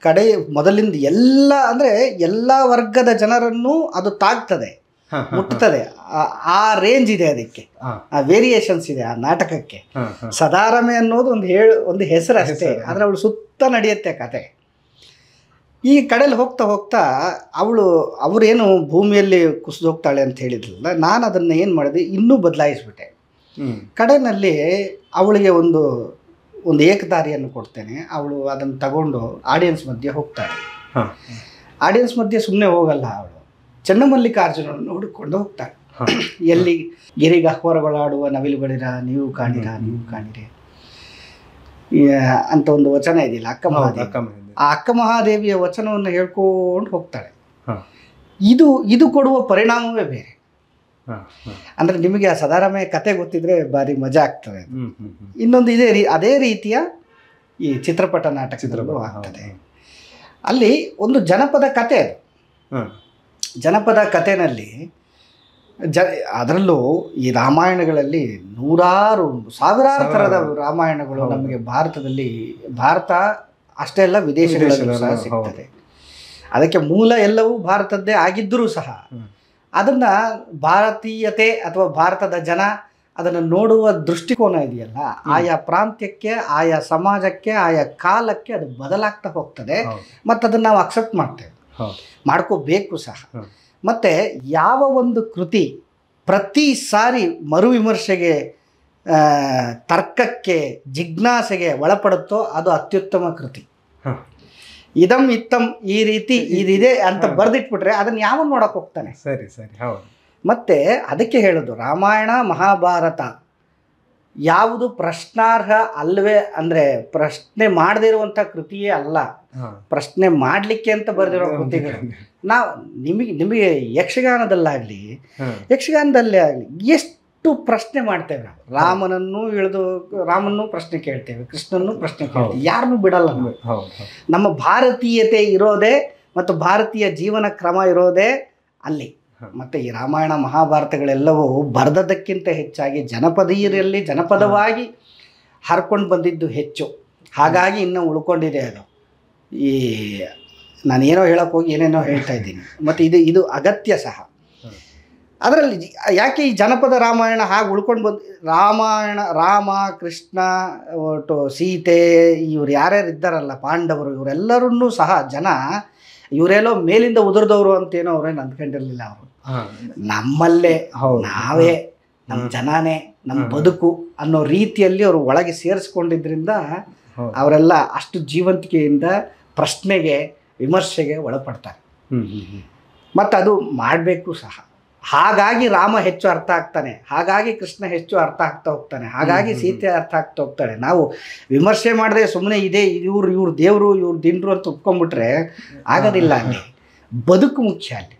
ಕಡೆ ಮೊದಲಿಂದ ಎಲ್ಲ ಅಂದರೆ ಎಲ್ಲ ವರ್ಗದ ಜನರನ್ನು ಅದು ತಾಗ್ತದೆ, ಮುಟ್ತದೆ. ಆ ರೇಂಜ್ ಇದೆ, ಅದಕ್ಕೆ ಆ ವೇರಿಯೇಷನ್ಸ್ ಇದೆ ಆ ನಾಟಕಕ್ಕೆ. ಸದಾರಮೆ ಅನ್ನೋದು ಒಂದು ಹೆಸರು ಅಷ್ಟೇ, ಆದರೆ ಅವಳು ಸುತ್ತ ನಡೆಯುತ್ತೆ ಕತೆ. ಈ ಕಡೆಯಲ್ಲಿ ಹೋಗ್ತಾ ಹೋಗ್ತಾ ಅವರೇನು ಭೂಮಿಯಲ್ಲಿ ಕುಸಿದು ಹೋಗ್ತಾಳೆ ಅಂತ ಹೇಳಿದ್ರಲ್ಲ, ನಾನು ಅದನ್ನು ಏನು ಮಾಡಿದೆ, ಇನ್ನೂ ಬದಲಾಯಿಸ್ಬಿಟ್ಟೆ. ಕಡೆಯಲ್ಲಿ ಅವಳಿಗೆ ಒಂದು ಏಕದಾರಿಯನ್ನು ಕೊಡ್ತೇನೆ. ಅವಳು ಅದನ್ನು ತಗೊಂಡು ಆಡಿಯನ್ಸ್ ಮಧ್ಯೆ ಹೋಗ್ತಾಳೆ. ಆಡಿಯನ್ಸ್ ಮಧ್ಯೆ ಸುಮ್ಮನೆ ಹೋಗಲ್ಲ, ಅವಳು ಚನ್ನಮಲ್ಲಿಕಾರ್ಜುನನ್ನು ಹುಡುಕೊಂಡು ಹೋಗ್ತಾಳೆ. ಎಲ್ಲಿ ಗಿರಿಗಹ್ವರಗಳಾಡುವ ನವಿಲುಗಳಿರ ನೀವು ಕಾಣಿರ ನೀವು ಕಾಣಿರೆ ಅಂತ ಒಂದು ವಚನ ಇದೆಯಲ್ಲ, ಅಕ್ಕ ಮಹಾದೇವಿ. ಆ ಅಕ್ಕ ಮಹಾದೇವಿಯ ವಚನವನ್ನು ಹೇಳ್ಕೊಂಡು ಹೋಗ್ತಾಳೆ. ಇದು ಕೊಡುವ ಪರಿಣಾಮವೇ ಬೇರೆ. ಅಂದರೆ ನಿಮಗೆ ಆ ಸದಾರಮೆ ಕತೆ ಗೊತ್ತಿದ್ರೆ ಭಾರಿ ಮಜಾ ಆಗ್ತದೆ. ಇನ್ನೊಂದು ಅದೇ ರೀತಿಯ ಈ ಚಿತ್ರಪಟ ನಾಟಕದಲ್ಲೂ ಆಗ್ತದೆ. ಅಲ್ಲಿ ಒಂದು ಜನಪದ ಕತೆ, ಜನಪದ ಕಥೆನಲ್ಲಿ ಅದರಲ್ಲೂ ಈ ರಾಮಾಯಣಗಳಲ್ಲಿ ಸಾವಿರಾರು ಥರದ ರಾಮಾಯಣಗಳು ನಮಗೆ ಭಾರತ ಅಷ್ಟೇ ಅಲ್ಲ, ವಿದೇಶಗಳಲ್ಲೂ ಸಹ ಸಿಗ್ತದೆ. ಅದಕ್ಕೆ ಮೂಲ ಎಲ್ಲವೂ ಭಾರತದ್ದೇ ಆಗಿದ್ದರೂ ಸಹ ಅದನ್ನು ಭಾರತೀಯತೆ ಅಥವಾ ಭಾರತದ ಜನ ಅದನ್ನು ನೋಡುವ ದೃಷ್ಟಿಕೋನ ಇದೆಯಲ್ಲ, ಆಯಾ ಪ್ರಾಂತ್ಯಕ್ಕೆ, ಆಯಾ ಸಮಾಜಕ್ಕೆ, ಆಯಾ ಕಾಲಕ್ಕೆ ಅದು ಬದಲಾಗ್ತಾ ಹೋಗ್ತದೆ. ಮತ್ತು ಅದನ್ನು ನಾವು ಅಕ್ಸೆಪ್ಟ್ ಮಾಡ್ತೇವೆ, ಮಾಡ್ಕೋಬೇಕು ಸಹ. ಮತ್ತು ಯಾವ ಒಂದು ಕೃತಿ ಪ್ರತಿ ಸಾರಿ ಮರುವಿಮರ್ಶೆಗೆ, ತರ್ಕಕ್ಕೆ, ಜಿಜ್ಞಾಸೆಗೆ ಒಳಪಡುತ್ತೋ ಅದು ಅತ್ಯುತ್ತಮ ಕೃತಿ. ಇದಂ ಇತ್ತಂ ಈ ರೀತಿ ಇದಿದೆ ಅಂತ ಬರೆದಿಟ್ಬಿಟ್ರೆ ಅದನ್ನು ಯಾವನು ನೋಡಕ್ಕೆ ಹೋಗ್ತಾನೆ? ಸರಿ ಸರಿ, ಹೌದು. ಮತ್ತೆ ಅದಕ್ಕೆ ಹೇಳೋದು, ರಾಮಾಯಣ ಮಹಾಭಾರತ ಯಾವುದು ಪ್ರಶ್ನಾರ್ಹ ಅಲ್ವೇ, ಅಂದರೆ ಪ್ರಶ್ನೆ ಮಾಡದೇ ಇರುವಂಥ ಕೃತಿಯೇ ಅಲ್ಲ, ಪ್ರಶ್ನೆ ಮಾಡಲಿಕ್ಕೆ ಅಂತ ಬರೆದಿರೋ ಕೃತಿಗಳು. ನಿಮಗೆ ಯಕ್ಷಗಾನದಲ್ಲೇ ಆಗಲಿ ಎಷ್ಟು ಪ್ರಶ್ನೆ ಮಾಡ್ತೇವೆ ನಾವು. ರಾಮನನ್ನು ಪ್ರಶ್ನೆ ಕೇಳ್ತೇವೆ, ಕೃಷ್ಣನ್ನು ಪ್ರಶ್ನೆ ಕೇಳ್ತೇವೆ, ಯಾರನ್ನೂ ಬಿಡಲ್ಲ ನಾವು. ನಮ್ಮ ಭಾರತೀಯತೆ ಇರೋದೇ ಮತ್ತು ಭಾರತೀಯ ಜೀವನ ಕ್ರಮ ಇರೋದೇ ಅಲ್ಲಿ. ಮತ್ತು ಈ ರಾಮಾಯಣ ಮಹಾಭಾರತಗಳೆಲ್ಲವೂ ಬರೆದದ್ದಕ್ಕಿಂತ ಹೆಚ್ಚಾಗಿ ಜನಪದೀಯರಲ್ಲಿ ಜನಪದವಾಗಿ ಹರ್ಕೊಂಡು ಬಂದಿದ್ದು ಹೆಚ್ಚು. ಹಾಗಾಗಿ ಇನ್ನೂ ಉಳ್ಕೊಂಡಿದೆ ಅದು. ನಾನೇನೋ ಹೇಳೋಕ್ಕೆ ಹೋಗಿ ಏನೇನೋ ಹೇಳ್ತಾ ಇದ್ದೀನಿ. ಮತ್ತು ಇದು ಅಗತ್ಯ ಸಹ. ಅದರಲ್ಲಿ ಯಾಕೆ ಈ ಜನಪದ ರಾಮಾಯಣ ಹಾಗೆ ಉಳ್ಕೊಂಡು ರಾಮ, ಕೃಷ್ಣ, ಒಟ್ಟು ಸೀತೆ, ಇವ್ರು ಯಾರ್ಯಾರು ಇದ್ದಾರಲ್ಲ, ಪಾಂಡವರು, ಇವರೆಲ್ಲರನ್ನೂ ಸಹ ಇವರೆಲ್ಲೋ ಮೇಲಿಂದ ಉದುರಿದವರು ಅಂತೇನೋ ಅವ್ರೇನು ಅಂದ್ಕೊಂಡಿರಲಿಲ್ಲ. ಅವರು ನಮ್ಮಲ್ಲೇ, ನಾವೇ, ನಮ್ಮ ಜನನೇ, ನಮ್ಮ ಬದುಕು ಅನ್ನೋ ರೀತಿಯಲ್ಲಿ ಅವರು ಒಳಗೆ ಸೇರಿಸ್ಕೊಂಡಿದ್ರಿಂದ ಅವರೆಲ್ಲ ಅಷ್ಟು ಜೀವಂತಿಕೆಯಿಂದ ಪ್ರಶ್ನೆಗೆ, ವಿಮರ್ಶೆಗೆ ಒಳಪಡ್ತಾರೆ. ಮತ್ತು ಅದು ಮಾಡಬೇಕು ಸಹ. ಹಾಗಾಗಿ ರಾಮ ಹೆಚ್ಚು ಅರ್ಥ ಆಗ್ತಾನೆ, ಹಾಗಾಗಿ ಕೃಷ್ಣ ಹೆಚ್ಚು ಅರ್ಥ ಆಗ್ತಾ ಹೋಗ್ತಾನೆ, ಹಾಗಾಗಿ ಸೀತೆ ಅರ್ಥ ಆಗ್ತಾ ಹೋಗ್ತಾನೆ. ನಾವು ವಿಮರ್ಶೆ ಮಾಡದೆ ಸುಮ್ಮನೆ ಇವ್ರು ದೇವರು, ಇವ್ರು ದಿಂಡ್ರು ಅಂತ ಒಪ್ಕೊಂಡ್ಬಿಟ್ರೆ ಆಗೋದಿಲ್ಲ. ಅಲ್ಲಿ ಬದುಕು ಮುಖ್ಯ ಅಲ್ಲಿ.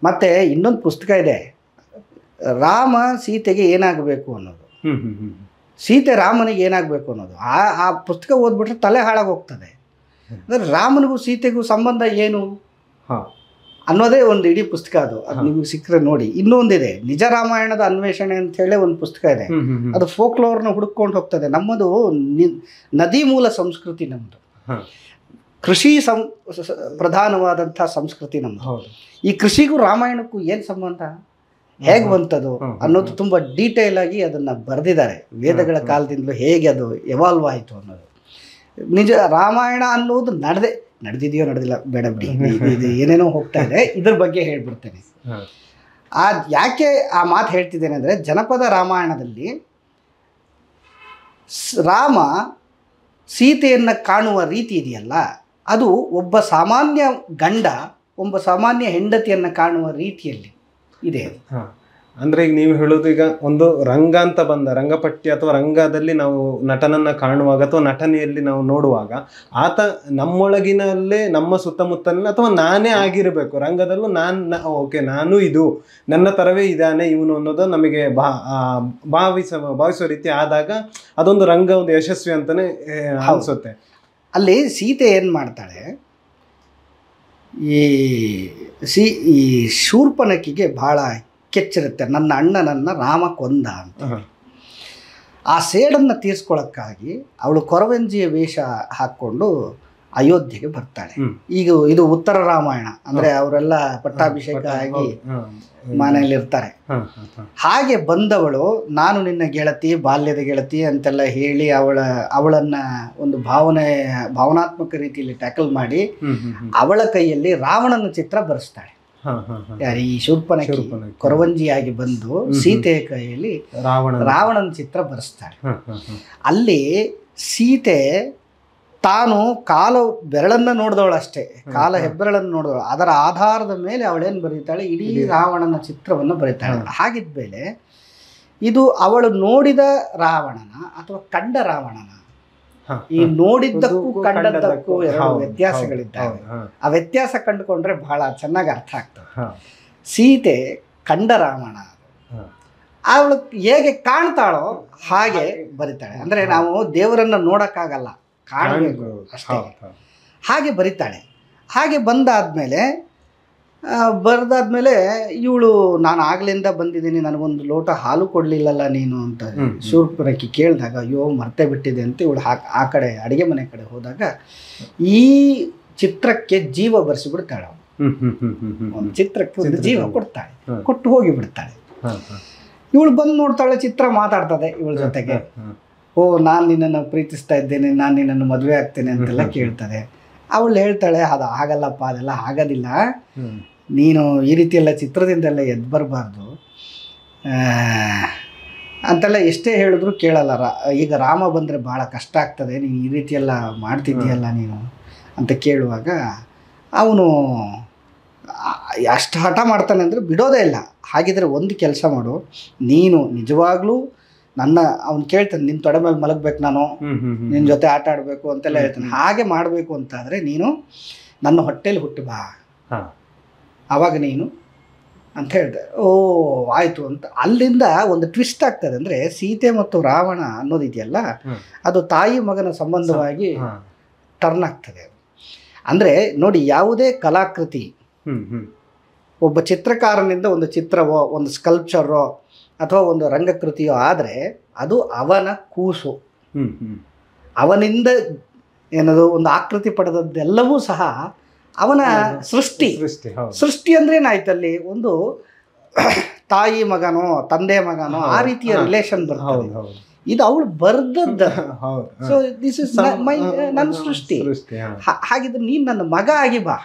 ಮತ್ತು ಇನ್ನೊಂದು ಪುಸ್ತಕ ಇದೆ, ರಾಮ ಸೀತೆಗೆ ಏನಾಗಬೇಕು ಅನ್ನೋದು, ಸೀತೆ ರಾಮನಿಗೆ ಏನಾಗಬೇಕು ಅನ್ನೋದು. ಆ ಪುಸ್ತಕ ಓದ್ಬಿಟ್ರೆ ತಲೆ ಹಾಳಾಗಿ ಹೋಗ್ತದೆ. ಅಂದರೆ ರಾಮನಿಗೂ ಸೀತೆಗೂ ಸಂಬಂಧ ಏನು ಅನ್ನೋದೇ ಒಂದು ಇಡೀ ಪುಸ್ತಕ. ಅದು ನಿಮಗೆ ಸಿಕ್ಕರೆ ನೋಡಿ. ಇನ್ನೊಂದಿದೆ, ನಿಜ ರಾಮಾಯಣದ ಅನ್ವೇಷಣೆ ಅಂತ ಹೇಳಿ ಒಂದು ಪುಸ್ತಕ ಇದೆ. ಅದು ಫೋಕ್ಲೋರ್ನ ಹುಡುಕೊಂಡು ಹೋಗ್ತದೆ. ನಮ್ಮದು ನದಿ ಮೂಲ ಸಂಸ್ಕೃತಿ, ನಮ್ಮದು ಕೃಷಿ ಪ್ರಧಾನವಾದಂಥ ಸಂಸ್ಕೃತಿ ನಮ್ಮದು. ಈ ಕೃಷಿಗೂ ರಾಮಾಯಣಕ್ಕೂ ಏನು ಸಂಬಂಧ, ಹೇಗೆ ಬಂತದು ಅನ್ನೋದು ತುಂಬ ಡೀಟೇಲ್ ಆಗಿ ಅದನ್ನು ಬರೆದಿದ್ದಾರೆ. ವೇದಗಳ ಕಾಲದಿಂದಲೂ ಹೇಗೆ ಅದು ಎವಾಲ್ವ್ ಆಯಿತು ಅನ್ನೋದು. ನಿಜ ರಾಮಾಯಣ ಅನ್ನೋದು ನಡೆದಿದೆಯೋ ನಡೆದಿಲ್ಲ ಬೇಡ ಬಿಡಿ, ಇದು ಏನೇನೋ ಹೋಗ್ತಾ ಇದೆ. ಇದ್ರ ಬಗ್ಗೆ ಹೇಳ್ಬಿಡ್ತೇನೆ. ಯಾಕೆ ಆ ಮಾತು ಹೇಳ್ತಿದ್ದೇನೆ ಅಂದರೆ, ಜನಪದ ರಾಮಾಯಣದಲ್ಲಿ ರಾಮ ಸೀತೆಯನ್ನು ಕಾಣುವ ರೀತಿ ಇದೆಯಲ್ಲ, ಅದು ಒಬ್ಬ ಸಾಮಾನ್ಯ ಗಂಡ ಒಬ್ಬ ಸಾಮಾನ್ಯ ಹೆಂಡತಿಯನ್ನು ಕಾಣುವ ರೀತಿಯಲ್ಲಿ ಇದೆ. ಅಂದರೆ ಈಗ ನೀವು ಹೇಳೋದು, ಈಗ ಒಂದು ರಂಗ ಅಂತ ರಂಗಪಟ್ಟಿ ಅಥವಾ ರಂಗದಲ್ಲಿ ನಾವು ನಟನನ್ನು ಕಾಣುವಾಗ ಅಥವಾ ನಟನೆಯಲ್ಲಿ ನಾವು ನೋಡುವಾಗ ಆತ ನಮ್ಮೊಳಗಿನಲ್ಲೇ, ನಮ್ಮ ಸುತ್ತಮುತ್ತಲೇ ಅಥವಾ ನಾನೇ ಆಗಿರಬೇಕು. ರಂಗದಲ್ಲೂ ನಾನು ಇದು ನನ್ನ ಥರವೇ ಇದ್ದಾನೆ ಇವನು ಅನ್ನೋದು ನಮಗೆ ಭಾವಿಸುವ ರೀತಿ ಆದಾಗ ಅದೊಂದು ರಂಗ ಒಂದು ಯಶಸ್ವಿ ಅಂತಲೇ ಅನಿಸುತ್ತೆ. ಅಲ್ಲಿ ಸೀತೆ ಏನು ಮಾಡ್ತಾಳೆ, ಈ ಶೂರ್ಪನಖಿಗೆ ಭಾಳ ಕೆಚ್ಚಿರುತ್ತೆ, ನನ್ನ ಅಣ್ಣನನ್ನು ರಾಮ ಕೊಂದ ಅಂತ. ಆ ಸೇಡನ್ನು ತೀರಿಸ್ಕೊಳ್ಳೋಕ್ಕಾಗಿ ಅವಳು ಕೊರವಂಜಿಯ ವೇಷ ಹಾಕ್ಕೊಂಡು ಅಯೋಧ್ಯೆಗೆ ಬರ್ತಾಳೆ. ಈಗ ಇದು ಉತ್ತರ ರಾಮಾಯಣ, ಅಂದರೆ ಅವರೆಲ್ಲ ಪಟ್ಟಾಭಿಷೇಕ ಆಗಿ ಮನೆಯಲ್ಲಿರ್ತಾರೆ. ಹಾಗೆ ಬಂದವಳು ನಾನು ನಿನ್ನ ಗೆಳತಿ, ಬಾಲ್ಯದ ಗೆಳತಿ ಅಂತೆಲ್ಲ ಹೇಳಿ ಅವಳನ್ನು ಒಂದು ಭಾವನಾತ್ಮಕ ರೀತಿಯಲ್ಲಿ ಟ್ಯಾಕಲ್ ಮಾಡಿ ಅವಳ ಕೈಯಲ್ಲಿ ರಾವಣನ ಚಿತ್ರ ಬರೆಸ್ತಾಳೆ. ಈ ಶೂರ್ಪನಖಿ ಕೊರವಂಜಿಯಾಗಿ ಬಂದು ಸೀತೆಯ ಕೈಯಲ್ಲಿ ರಾವಣನ ಚಿತ್ರ ಬರೆಸ್ತಾಳೆ. ಅಲ್ಲಿ ಸೀತೆ ತಾನು ಬೆರಳನ್ನು ನೋಡಿದವಳು ಅಷ್ಟೇ, ಹೆಬ್ಬೆರಳನ್ನು ನೋಡಿದವಳು. ಅದರ ಆಧಾರದ ಮೇಲೆ ಅವಳೇನು ಬರೀತಾಳೆ, ಇಡೀ ರಾವಣನ ಚಿತ್ರವನ್ನು ಬರೀತಾಳೆ. ಹಾಗಿದ್ಮೇಲೆ ಇದು ಅವಳು ನೋಡಿದ ರಾವಣನ ಅಥವಾ ಕಂಡ ರಾವಣನ, ಈ ನೋಡಿದ್ದಕ್ಕೂ ಕಂಡದ್ದಕ್ಕೂ ಎರಡು ವ್ಯತ್ಯಾಸಗಳಿದ್ದಾವೆ. ಆ ವ್ಯತ್ಯಾಸ ಕಂಡುಕೊಂಡ್ರೆ ಬಹಳ ಚೆನ್ನಾಗಿ ಅರ್ಥ ಆಗ್ತದೆ. ಸೀತೆ ಕಂಡ ರಾವಣ, ಅವಳು ಹೇಗೆ ಕಾಣ್ತಾಳೋ ಹಾಗೆ ಬರಿತಾಳೆ. ಅಂದರೆ ನಾವು ದೇವರನ್ನು ನೋಡೋಕ್ಕಾಗಲ್ಲ, ಕಾಣಬೇಕು ಅಷ್ಟೇ. ಹಾಗೆ ಬರಿತಾಳೆ. ಹಾಗೆ ಬರೆದಾದ್ಮೇಲೆ ಇವಳು ನಾನು ಆಗ್ಲಿಂದ ಬಂದಿದ್ದೀನಿ, ನನಗೊಂದು ಲೋಟ ಹಾಲು ಕೊಡಲಿಲ್ಲಲ್ಲ ನೀನು ಅಂತ ಶೂರ್ಪನಖಿ ಕೇಳಿದಾಗ ಅಯ್ಯೋ ಮರ್ತೇ ಬಿಟ್ಟಿದೆ ಅಂತ ಇವಳು ಆ ಕಡೆ ಅಡುಗೆ ಮನೆ ಕಡೆ ಹೋದಾಗ ಈ ಚಿತ್ರಕ್ಕೆ ಜೀವ ಬರೆಸಿಬಿಡ್ತಾಳೆ. ಒಂದು ಚಿತ್ರಕ್ಕೆ ಒಂದು ಜೀವ ಕೊಡ್ತಾಳೆ, ಕೊಟ್ಟು ಹೋಗಿಬಿಡ್ತಾಳೆ. ಇವಳು ಬಂದು ನೋಡ್ತಾಳೆ, ಚಿತ್ರ ಮಾತಾಡ್ತದೆ ಇವಳ ಜೊತೆಗೆ. ಓ ನಾನು ನಿನ್ನನ್ನು ಪ್ರೀತಿಸ್ತಾ ಇದ್ದೇನೆ, ನಾನು ನಿನ್ನನ್ನು ಮದುವೆ ಆಗ್ತೇನೆ ಅಂತೆಲ್ಲ ಕೇಳ್ತದೆ. ಅವಳು ಹೇಳ್ತಾಳೆ ಅದು ಆಗಲ್ಲಪ್ಪ, ಅದೆಲ್ಲ ಆಗೋದಿಲ್ಲ, ನೀನು ಈ ರೀತಿಯೆಲ್ಲ ಚಿತ್ರದಿಂದೆಲ್ಲ ಎದ್ದು ಬರಬಾರ್ದು ಅಂತೆಲ್ಲ ಎಷ್ಟೇ ಹೇಳಿದ್ರು ಕೇಳಲ್ಲ. ಈಗ ರಾಮ ಬಂದರೆ ಭಾಳ ಕಷ್ಟ ಆಗ್ತದೆ, ನೀನು ಈ ರೀತಿಯೆಲ್ಲ ಮಾಡ್ತಿದ್ದೀಯಲ್ಲ ನೀನು ಅಂತ ಕೇಳುವಾಗ ಅವನು ಅಷ್ಟು ಹಠ ಮಾಡ್ತಾನೆ ಅಂದರೆ ಬಿಡೋದೇ ಇಲ್ಲ. ಹಾಗಿದ್ರೆ ಒಂದು ಕೆಲಸ ಮಾಡು, ನೀನು ನಿಜವಾಗ್ಲೂ ಅವ್ನು ಕೇಳ್ತಾನೆ, ನಿನ್ನ ತೊಡೆ ಮೇಲೆ ಮಲಗಬೇಕು, ನಾನು ನಿನ್ನ ಜೊತೆ ಆಟ ಆಡಬೇಕು ಅಂತೆಲ್ಲ ಹೇಳ್ತಾನೆ. ಹಾಗೆ ಮಾಡಬೇಕು ಅಂತಾದರೆ ನೀನು ನನ್ನ ಹೊಟ್ಟೆಲಿ ಹುಟ್ಟು ಬಾ, ಆವಾಗ ನೀನು ಅಂತ ಹೇಳ್ದೆ. ಓ ಆಯಿತು ಅಂತ. ಅಲ್ಲಿಂದ ಒಂದು ಟ್ವಿಸ್ಟ್ ಆಗ್ತದೆ. ಅಂದರೆ ಸೀತೆ ಮತ್ತು ರಾವಣ ಅನ್ನೋದಿದೆಯಲ್ಲ, ಅದು ತಾಯಿ ಮಗನ ಸಂಬಂಧವಾಗಿ ಟರ್ನ್ ಆಗ್ತದೆ. ಅಂದರೆ ನೋಡಿ, ಯಾವುದೇ ಕಲಾಕೃತಿ ಒಬ್ಬ ಚಿತ್ರಕಾರನಿಂದ ಒಂದು ಚಿತ್ರವೋ ಒಂದು ಸ್ಕಲ್ಪ್ಚರೋ ಅಥವಾ ಒಂದು ರಂಗಕೃತಿಯೋ ಆದರೆ ಅದು ಅವನ ಕೂಸು, ಅವನಿಂದ ಏನದು ಒಂದು ಆಕೃತಿ ಪಡೆದದ್ದೆಲ್ಲವೂ ಸಹ ಅವನ ಸೃಷ್ಟಿ ಅಂದ್ರೆ ಏನಾಯ್ತಲ್ಲಿ ಒಂದು ತಾಯಿ ಮಗನೋ ತಂದೆ ಮಗನೋ ಆ ರೀತಿಯ ರಿಲೇಷನ್ ಬರ್ತದೆ. ಇದು ಅವಳು ಬರ್ದದ್ದ. ಸೊ ದಿಸ್ ಇಸ್ ನನ್ನ ಸೃಷ್ಟಿ. ಹಾಗಿದ್ರೆ ನೀನು ನನ್ನ ಮಗ ಆಗಿ ಬಾ,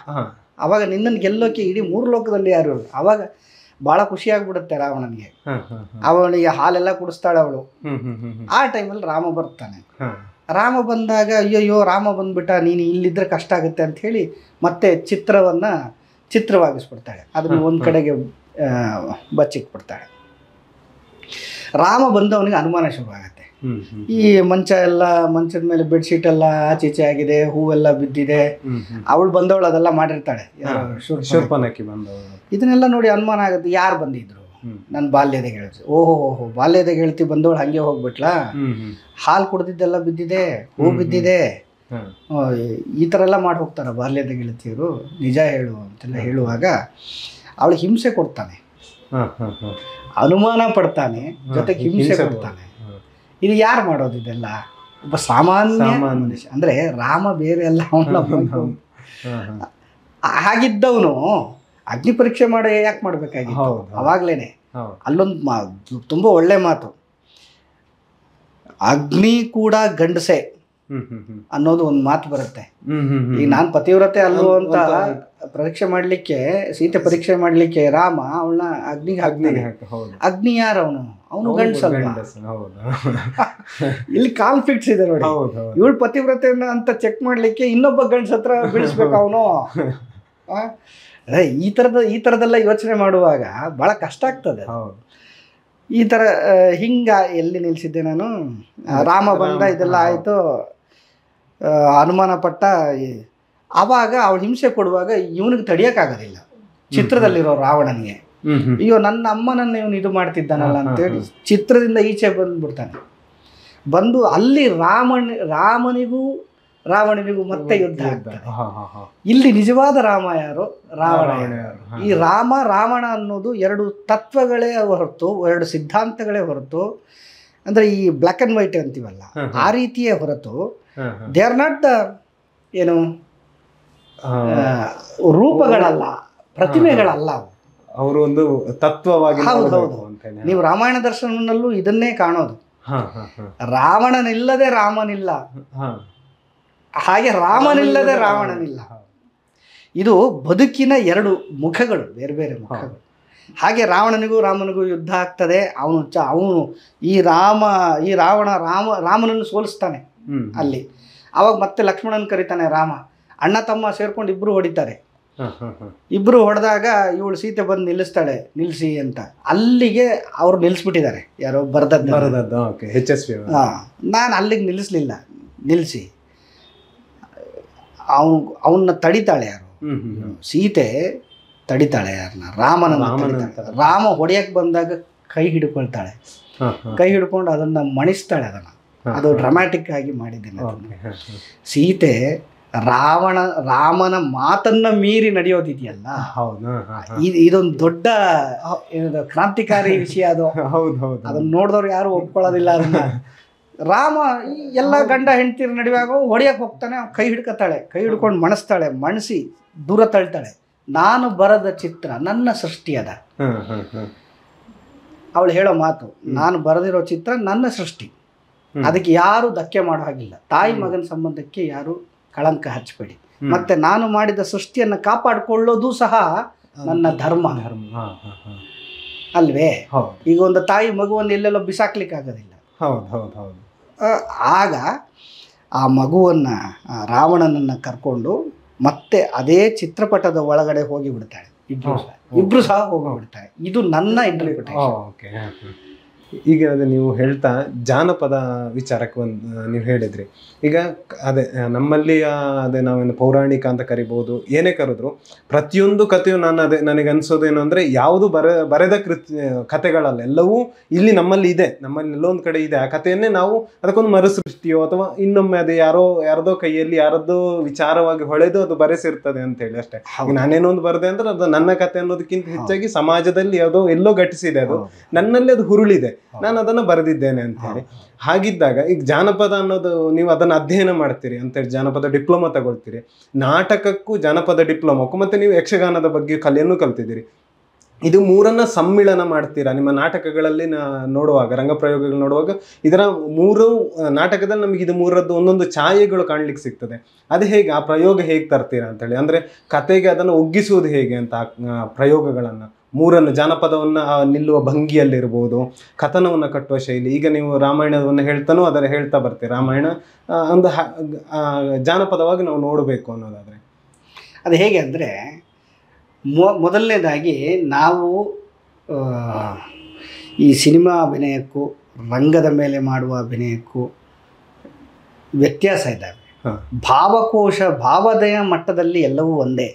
ಅವಾಗ ನಿನ್ನನ್ನು ಗೆಲ್ಲೋಕೆ ಇಡೀ 3 ಲೋಕದಲ್ಲಿ ಯಾರು. ಅವಾಗ ಭಾಳ ಖುಷಿಯಾಗ್ಬಿಡುತ್ತೆ ರಾವಣನಿಗೆ. ಅವಳಿಗೆ ಹಾಲೆಲ್ಲ ಕುಡಿಸ್ತಾಳೆ ಅವಳು. ಆ ಟೈಮಲ್ಲಿ ರಾಮ ಬರ್ತಾನೆ. ರಾಮ ಬಂದಾಗ ಅಯ್ಯಯ್ಯೋ ರಾಮ ಬಂದ್ಬಿಟ್ಟ, ನೀನು ಇಲ್ಲಿದ್ರೆ ಕಷ್ಟ ಆಗುತ್ತೆ ಅಂತ ಹೇಳಿ ಮತ್ತೆ ಚಿತ್ರವಾಗಿಸ್ಬಿಡ್ತಾಳೆ. ಅದನ್ನು ಒಂದು ಕಡೆಗೆ ಬಚ್ಚಿಟ್ಬಿಡ್ತಾಳೆ. ರಾಮ ಬಂದವನಿಗೆ ಅನುಮಾನ ಶುರುವಾಗತ್ತೆ. ಈ ಮಂಚದ ಮೇಲೆ ಬೆಡ್ಶೀಟ್ ಎಲ್ಲ ಆಚೀಚೆ ಆಗಿದೆ, ಹೂವೆಲ್ಲ ಬಿದ್ದಿದೆ. ಅವಳು ಬಂದವಳು ಅದೆಲ್ಲ ಮಾಡಿರ್ತಾಳೆ, ಶೂರ್ಪನಖಿ ಬಂದವಳು. ಇದನ್ನೆಲ್ಲ ನೋಡಿ ಅನುಮಾನ ಆಗುತ್ತೆ, ಯಾರು ಬಂದಿದ್ರು? ನನ್ನ ಬಾಲ್ಯದ ಗೆಳತಿ. ಓಹೋ ಬಾಲ್ಯದ ಗೆಳತಿ ಬಂದವಳು ಹಂಗೆ ಹೋಗ್ಬಿಟ್ಲಾ? ಹಾಲು ಕುಡ್ದಿದ್ದೆಲ್ಲ ಬಿದ್ದಿದೆ, ಹೂ ಬಿದ್ದಿದೆ, ಈ ಥರ ಎಲ್ಲ ಮಾಡಿ ಹೋಗ್ತಾರೆ ಬಾಲ್ಯದ ಗೆಳತಿಯರು, ನಿಜ ಹೇಳು ಅಂತೆಲ್ಲ ಹೇಳುವಾಗ ಅವಳು ಹಿಂಸೆ ಕೊಡ್ತಾನೆ, ಅನುಮಾನ ಪಡ್ತಾನೆ, ಜೊತೆಗೆ ಹಿಂಸೆ ಕೊಡ್ತಾನೆ. ಇದು ಯಾರು ಮಾಡೋದು ಇದೆಲ್ಲ? ಒಬ್ಬ ಸಾಮಾನ್ಯ ಮನುಷ್ಯ. ಅಂದರೆ ರಾಮ ಬೇರೆ ಎಲ್ಲ ಹಾಗಿದ್ದವನು ಅಗ್ನಿ ಪರೀಕ್ಷೆ ಮಾಡಿ ಯಾಕೆ ಮಾಡಬೇಕಾಗಿತ್ತು? ಅವಾಗ್ಲೇನೆ ಅಲ್ಲೊಂದು ತುಂಬ ಒಳ್ಳೆ ಮಾತು, ಅಗ್ನಿ ಕೂಡ ಗಂಡಸೆ ಅನ್ನೋದು ಒಂದು ಮಾತು ಬರುತ್ತೆ. ಈಗ ನಾನು ಪತಿವ್ರತೆ ಅಲ್ವೋ ಅಂತ ಪರೀಕ್ಷೆ ಮಾಡ್ಲಿಕ್ಕೆ, ಸೀತೆ ಪರೀಕ್ಷೆ ಮಾಡ್ಲಿಕ್ಕೆ ರಾಮ ಅವಳನ್ನ ಅಗ್ನಿಗೆ ಹಾಕ್ತಾನೆ. ಅಗ್ನಿ ಯಾರು? ಅವನು ಗಂಡಸಲ್ವಾ? ಇಲ್ಲಿ ಕಾನ್ಫ್ಲಿಕ್ಟ್ಸ್ ಇದೆ ನೋಡಿ. ಇವಳು ಪತಿವ್ರತೆ ಅಂತ ಚೆಕ್ ಮಾಡ್ಲಿಕ್ಕೆ ಇನ್ನೊಬ್ಬ ಗಂಡಸ ಹತ್ರ ಬೀಳಿಸ್ಬೇಕು ಅವನು. ಈ ಥರದೆಲ್ಲ ಯೋಚನೆ ಮಾಡುವಾಗ ಭಾಳ ಕಷ್ಟ ಆಗ್ತದೆ. ಈ ಥರ ಎಲ್ಲಿ ನಿಲ್ಲಿಸಿದ್ದೆ ನಾನು? ರಾಮ ಬಂದ, ಇದೆಲ್ಲ ಆಯಿತು, ಅನುಮಾನ ಪಟ್ಟ. ಆವಾಗ ಅವಳು ಹಿಂಸೆ ಕೊಡುವಾಗ ಇವನಿಗೆ ತಡಿಯೋಕ್ಕಾಗೋದಿಲ್ಲ, ಚಿತ್ರದಲ್ಲಿರೋ ರಾವಣನಿಗೆ. ಅಯ್ಯೋ ನನ್ನ ಅಮ್ಮನನ್ನು ಇವನು ಇದು ಮಾಡ್ತಿದ್ದಾನಲ್ಲ ಅಂತೇಳಿ ಚಿತ್ರದಿಂದ ಈಚೆ ಬಂದ್ಬಿಡ್ತಾನೆ. ಬಂದು ಅಲ್ಲಿ ರಾವಣನಿಗೂ ಮತ್ತೆ ಯುದ್ಧ ಆಗ್ತದೆ. ಇಲ್ಲಿ ನಿಜವಾದ ರಾಮ ಯಾರು? ರಾವಣ. ಈ ರಾವಣ ಅನ್ನೋದು 2 ತತ್ವಗಳೇ ಹೊರತು, 2 ಸಿದ್ಧಾಂತಗಳೇ ಹೊರತು ಅಂದರೆ ಈ ಬ್ಲ್ಯಾಕ್ ಆ್ಯಂಡ್ ವೈಟ್ ಅಂತೀವಲ್ಲ ಆ ರೀತಿಯೇ ಹೊರತು ದೇ ಆರ್ ನಾಟ್ ದ ಏನು ರೂಪಗಳಲ್ಲ, ಪ್ರತಿಮೆಗಳಲ್ಲ. ಅವರು ಒಂದು ತತ್ವವಾಗಿ. ಹೌದೌದು, ನೀವು ರಾಮಾಯಣ ದರ್ಶನದಲ್ಲೂ ಇದನ್ನೇ ಕಾಣೋದು. ರಾವಣನಿಲ್ಲದೆ ರಾಮನಿಲ್ಲ, ಹಾಗೆ ರಾಮನಿಲ್ಲದೆ ರಾವಣನಿಲ್ಲ. ಇದು ಬದುಕಿನ ಎರಡು ಮುಖಗಳು, ಬೇರೆ ಬೇರೆ ಮುಖಗಳು. ಹಾಗೆ ರಾಮನಿಗೂ ಯುದ್ಧ ಆಗ್ತದೆ. ಅವನು ಈ ರಾಮನನ್ನು ಸೋಲಿಸ್ತಾನೆ ಅಲ್ಲಿ. ಅವಾಗ ಮತ್ತೆ ಲಕ್ಷ್ಮಣನ್ ಕರೀತಾನೆ ರಾಮ, ಅಣ್ಣ ತಮ್ಮ ಸೇರ್ಕೊಂಡು ಇಬ್ರು ಹೊಡಿತಾರೆ. ಇಬ್ರು ಹೊಡೆದಾಗ ಇವಳು ಸೀತೆ ಬಂದು ನಿಲ್ಲಿಸಿ ಅಂತ. ಅಲ್ಲಿಗೆ ಅವ್ರು ನಿಲ್ಲಿಸ್ಬಿಟ್ಟಿದ್ದಾರೆ, ಯಾರೋ ಬರದದ್ದು. ನಾನು ಅಲ್ಲಿಗೆ ನಿಲ್ಲಿಸಿ ಅವನ್ನ ತಡಿತಾಳೆ. ಯಾರು? ಸೀತೆ ತಡಿತಾಳೆ ಯಾರನ್ನ? ರಾಮ ಹೊಡೆಯಕ್ಕೆ ಬಂದಾಗ ಕೈ ಹಿಡ್ಕೊಳ್ತಾಳೆ. ಕೈ ಹಿಡ್ಕೊಂಡು ಅದನ್ನ ಮಣಿಸ್ತಾಳೆ. ಅದು ಡ್ರಾಮ್ಯಾಟಿಕ್ ಆಗಿ ಮಾಡಿದ್ದೇನೆ. ಸೀತೆ ರಾಮನ ಮಾತನ್ನ ಮೀರಿ ನಡೆಯೋದಿದೆಯಲ್ಲ, ಇದೊಂದು ದೊಡ್ಡ ಕ್ರಾಂತಿಕಾರಿ ವಿಷಯ. ಅದನ್ನ ನೋಡಿದವ್ರು ಯಾರು ಒಪ್ಕೊಳ್ಳೋದಿಲ್ಲ. ಅದನ್ನ ರಾಮ ಎಲ್ಲ ಗಂಡ ಹೆಂಡತಿರು ನಡುವಾಗ ಹೊಡೆಯಕ್ಕೆ ಹೋಗ್ತಾನೆ. ಕೈ ಹಿಡ್ಕೊತಾಳೆ, ಕೈ ಹಿಡ್ಕೊಂಡು ಮಣಿಸಿ ದೂರ ತಳ್ತಾಳೆ. ನಾನು ಬರೆದ ಚಿತ್ರ ನನ್ನ ಸೃಷ್ಟಿ ಅದ. ಅವಳು ಹೇಳೋ ಮಾತು, ನಾನು ಬರೆದಿರೋ ಚಿತ್ರ ನನ್ನ ಸೃಷ್ಟಿ, ಅದಕ್ಕೆ ಯಾರು ಧಕ್ಕೆ ಮಾಡೋ ಹಾಗಿಲ್ಲ. ತಾಯಿ ಮಗನ ಸಂಬಂಧಕ್ಕೆ ಯಾರು ಕಳಂಕ ಹಚ್ಚಬೇಡಿ. ಮತ್ತೆ ನಾನು ಮಾಡಿದ ಸೃಷ್ಟಿಯನ್ನು ಕಾಪಾಡಿಕೊಳ್ಳೋದು ಸಹ ನನ್ನ ಧರ್ಮ ಅಲ್ವೇ? ಈಗ ಒಂದು ತಾಯಿ ಮಗುವನ್ನು ಎಲ್ಲೆಲ್ಲೋ ಬಿಸಾಕ್ಲಿಕ್ಕೆ ಆಗೋದಿಲ್ಲ. ಆಗ ಆ ಮಗುವನ್ನು ರಾವಣನನ್ನು ಕರ್ಕೊಂಡು ಮತ್ತೆ ಅದೇ ಚಿತ್ರಪಟದ ಒಳಗಡೆ ಹೋಗಿ ಬಿಡ್ತಾಳೆ. ಇಬ್ರು ಸಹ ಹೋಗಿಬಿಡ್ತಾರೆ. ಇದು ನನ್ನ ಇಂಟರ್ಪ್ರಿಟೇಷನ್. ಈಗ ಅದೇ ನೀವು ಹೇಳ್ತಾ ಜಾನಪದ ವಿಚಾರಕ್ಕೆ ನೀವು ಹೇಳಿದ್ರಿ. ಈಗ ಅದೇ ನಮ್ಮಲ್ಲಿ ಅದೇ ನಾವೇನು ಪೌರಾಣಿಕ ಅಂತ ಕರಿಬೋದು, ಏನೇ ಕರೆದ್ರು ಪ್ರತಿಯೊಂದು ಕಥೆಯು ನನಗೆ ಅನ್ಸೋದೇನು ಅಂದರೆ ಯಾವುದು ಬರೆದ ಕಥೆಗಳಲ್ಲ, ಎಲ್ಲವೂ ಇಲ್ಲಿ ನಮ್ಮಲ್ಲಿ ಇದೆ, ನಮ್ಮಲ್ಲಿ ಎಲ್ಲೊಂದು ಕಡೆ ಇದೆ. ಆ ಕಥೆಯನ್ನೇ ನಾವು ಅದಕ್ಕೊಂದು ಮರುಸೃಷ್ಟಿಯೋ ಅಥವಾ ಇನ್ನೊಮ್ಮೆ ಅದು ಯಾರದೋ ಕೈಯಲ್ಲಿ ಯಾರದ್ದೋ ವಿಚಾರವಾಗಿ ಹೊಳೆದು ಅದು ಬರೆಸಿರ್ತದೆ ಅಂತೇಳಿ ಅಷ್ಟೇ. ನಾನೇನೋ ಒಂದು ಬರದೆ ಅಂದ್ರೆ ಅದು ನನ್ನ ಕಥೆ ಅನ್ನೋದಕ್ಕಿಂತ ಹೆಚ್ಚಾಗಿ ಸಮಾಜದಲ್ಲಿ ಯಾವುದೋ ಎಲ್ಲೋ ಘಟಿಸಿದೆ, ಅದು ನನ್ನಲ್ಲಿ ಅದು ಹುರುಳಿದೆ, ನಾನು ಅದನ್ನು ಬರೆದಿದ್ದೇನೆ ಅಂತ ಹೇಳಿ. ಹಾಗಿದ್ದಾಗ ಈಗ ಜಾನಪದ ಅನ್ನೋದು ನೀವು ಅದನ್ನು ಅಧ್ಯಯನ ಮಾಡ್ತೀರಿ ಅಂತೇಳಿ ಜಾನಪದ ಡಿಪ್ಲೊಮಾ ತಗೊಳ್ತೀರಿ. ನಾಟಕಕ್ಕೂ ಜಾನಪದ ಡಿಪ್ಲೊಮಾಕ್ಕೂ ಮತ್ತೆ ನೀವು ಯಕ್ಷಗಾನದ ಬಗ್ಗೆ ಕಲೆಯನ್ನು ಕಲ್ತಿದ್ದೀರಿ. ಇದು ಮೂರನ್ನ ಸಮ್ಮಿಳನ ಮಾಡ್ತೀರಾ ನಿಮ್ಮ ನಾಟಕಗಳಲ್ಲಿ ನೋಡುವಾಗ, ರಂಗಪ್ರಯೋಗಗಳು ನೋಡುವಾಗ ಇದರ ಮೂರು ನಾಟಕದಲ್ಲಿ ನಮಗೆ ಇದು ಮೂರದ್ದು ಒಂದೊಂದು ಛಾಯೆಗಳು ಕಾಣ್ಲಿಕ್ಕೆ ಸಿಗ್ತದೆ. ಅದು ಹೇಗೆ ಆ ಪ್ರಯೋಗ ಹೇಗೆ ತರ್ತೀರಾ ಅಂತೇಳಿ, ಅಂದರೆ ಕತೆಗೆ ಅದನ್ನು ಒಗ್ಗಿಸುವುದು ಹೇಗೆ ಅಂತ ಪ್ರಯೋಗಗಳನ್ನು ಮೂರನ್ನು, ಜಾನಪದವನ್ನು ನಿಲ್ಲುವ ಭಂಗಿಯಲ್ಲಿರ್ಬೋದು, ಕಥನವನ್ನು ಕಟ್ಟುವ ಶೈಲಿ. ಈಗ ನೀವು ರಾಮಾಯಣವನ್ನು ಹೇಳ್ತಾನೋ ಅದರ ಹೇಳ್ತಾ ಬರ್ತೀರಿ, ರಾಮಾಯಣ ಒಂದು ಜಾನಪದವಾಗಿ ನಾವು ನೋಡಬೇಕು ಅನ್ನೋದಾದರೆ ಅದು ಹೇಗೆ ಅಂದರೆ, ಮೊದಲನೇದಾಗಿ ನಾವು ಈ ಸಿನಿಮಾ ಅಭಿನಯಕ್ಕೂ ರಂಗದ ಮೇಲೆ ಮಾಡುವ ಅಭಿನಯಕ್ಕೂ ವ್ಯತ್ಯಾಸ ಇದ್ದಾವೆ. ಭಾವಕೋಶ ಭಾವೋದಯ ಮಟ್ಟದಲ್ಲಿ ಎಲ್ಲವೂ ಒಂದೇ,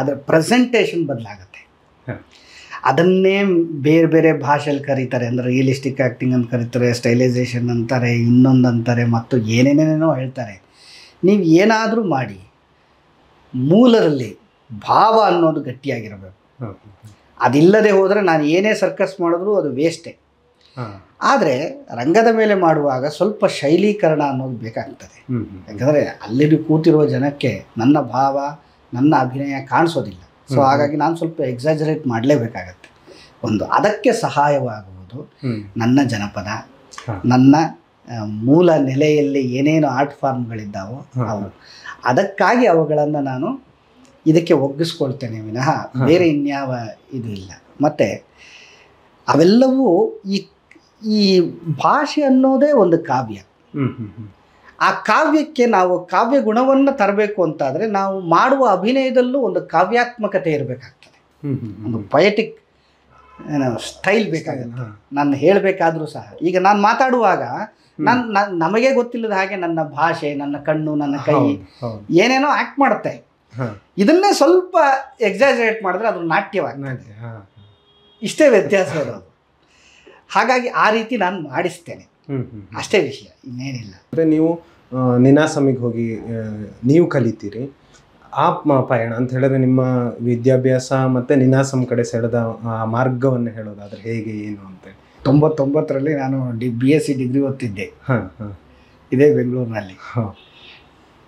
ಅದರ ಪ್ರೆಸೆಂಟೇಷನ್ ಬದಲಾಗುತ್ತೆ. ಅದನ್ನೇ ಬೇರೆ ಬೇರೆ ಭಾಷೆಯಲ್ಲಿ ಕರೀತಾರೆ. ಅಂದರೆ ರಿಯಲಿಸ್ಟಿಕ್ ಆ್ಯಕ್ಟಿಂಗ್ ಅಂತ ಕರೀತಾರೆ, ಸ್ಟೈಲೈಸೇಷನ್ ಅಂತಾರೆ, ಇನ್ನೊಂದು ಅಂತಾರೆ, ಮತ್ತು ಏನೇನೇನೇನೋ ಹೇಳ್ತಾರೆ. ನೀವು ಏನಾದರೂ ಮಾಡಿ ಮೂಲದಲ್ಲಿ ಭಾವ ಅನ್ನೋದು ಗಟ್ಟಿಯಾಗಿರಬೇಕು. ಅದಿಲ್ಲದೆ ಹೋದರೆ ನಾನು ಏನೇ ಸರ್ಕಸ್ ಮಾಡಿದ್ರೂ ಅದು ವೇಸ್ಟೇ. ಆದರೆ ರಂಗದ ಮೇಲೆ ಮಾಡುವಾಗ ಸ್ವಲ್ಪ ಶೈಲೀಕರಣ ಅನ್ನೋದು ಬೇಕಾಗ್ತದೆ. ಯಾಕಂದರೆ ಅಲ್ಲಿ ಕೂತಿರುವ ಜನಕ್ಕೆ ನನ್ನ ಭಾವ, ನನ್ನ ಅಭಿನಯ ಕಾಣಿಸೋದಿಲ್ಲ. ಸೊ ಹಾಗಾಗಿ ನಾನು ಸ್ವಲ್ಪ ಎಕ್ಸಾಜರೇಟ್ ಮಾಡಲೇಬೇಕಾಗತ್ತೆ. ಒಂದು ಅದಕ್ಕೆ ಸಹಾಯವಾಗುವುದು ನನ್ನ ಜನಪದ, ನನ್ನ ಮೂಲ ನೆಲೆಯಲ್ಲಿ ಏನೇನು ಆರ್ಟ್ ಫಾರ್ಮ್ಗಳಿದ್ದಾವೋ ಅವು. ಅದಕ್ಕಾಗಿ ಅವುಗಳನ್ನು ನಾನು ಇದಕ್ಕೆ ಒಗ್ಗಿಸ್ಕೊಳ್ತೇನೆ ವಿನಃ ಬೇರೆ ಇನ್ಯಾವ ಇದು ಇಲ್ಲ. ಮತ್ತು ಅವೆಲ್ಲವೂ ಈ ಭಾಷೆ ಅನ್ನೋದೇ ಒಂದು ಕಾವ್ಯ. ಆ ಕಾವ್ಯಕ್ಕೆ ನಾವು ಕಾವ್ಯ ಗುಣವನ್ನು ತರಬೇಕು ಅಂತಾದರೆ ನಾವು ಮಾಡುವ ಅಭಿನಯದಲ್ಲೂ ಒಂದು ಕಾವ್ಯಾತ್ಮಕತೆ ಇರಬೇಕಾಗ್ತದೆ, ಒಂದು ಪೊಯೆಟಿಕ್ ಸ್ಟೈಲ್ ಬೇಕಾಗುತ್ತೆ. ನಾನು ಹೇಳಬೇಕಾದ್ರೂ ಸಹ ಈಗ ನಾನು ಮಾತಾಡುವಾಗ ನಮಗೆ ಗೊತ್ತಿಲ್ಲದ ಹಾಗೆ ನನ್ನ ಭಾಷೆ, ನನ್ನ ಕಣ್ಣು, ನನ್ನ ಕೈ ಏನೇನೋ ಆ್ಯಕ್ಟ್ ಮಾಡುತ್ತೆ. ಇದನ್ನೇ ಸ್ವಲ್ಪ ಎಕ್ಸಾಜರೇಟ್ ಮಾಡಿದ್ರೆ ಅದು ನಾಟ್ಯವಾಗ್ತದೆ. ಇಷ್ಟೇ ವ್ಯತ್ಯಾಸ ಇರೋದು. ಹಾಗಾಗಿ ಆ ರೀತಿ ನಾನು ಮಾಡಿಸ್ತೇನೆ, ಅಷ್ಟೇ ವಿಷಯ, ಇನ್ನೇನಿಲ್ಲ. ಅಂದರೆ ನೀವು ನಿನಾಸಮಿಗೆ ಹೋಗಿ ನೀವು ಕಲಿತೀರಿ. ಆ ಪಯಣ ಅಂತ ಹೇಳಿದ್ರೆ ನಿಮ್ಮ ವಿದ್ಯಾಭ್ಯಾಸ ಮತ್ತು ನಿನಾಸಂ ಕಡೆ ಸೆಳೆದ ಆ ಮಾರ್ಗವನ್ನು ಹೇಳೋದಾದರೆ ಹೇಗೆ ಏನು ಅಂತ 99ರಲ್ಲಿ ನಾನು BSc ಡಿಗ್ರಿ ಓದ್ತಿದ್ದೆ. ಇದೇ ಬೆಂಗಳೂರಿನಲ್ಲಿ.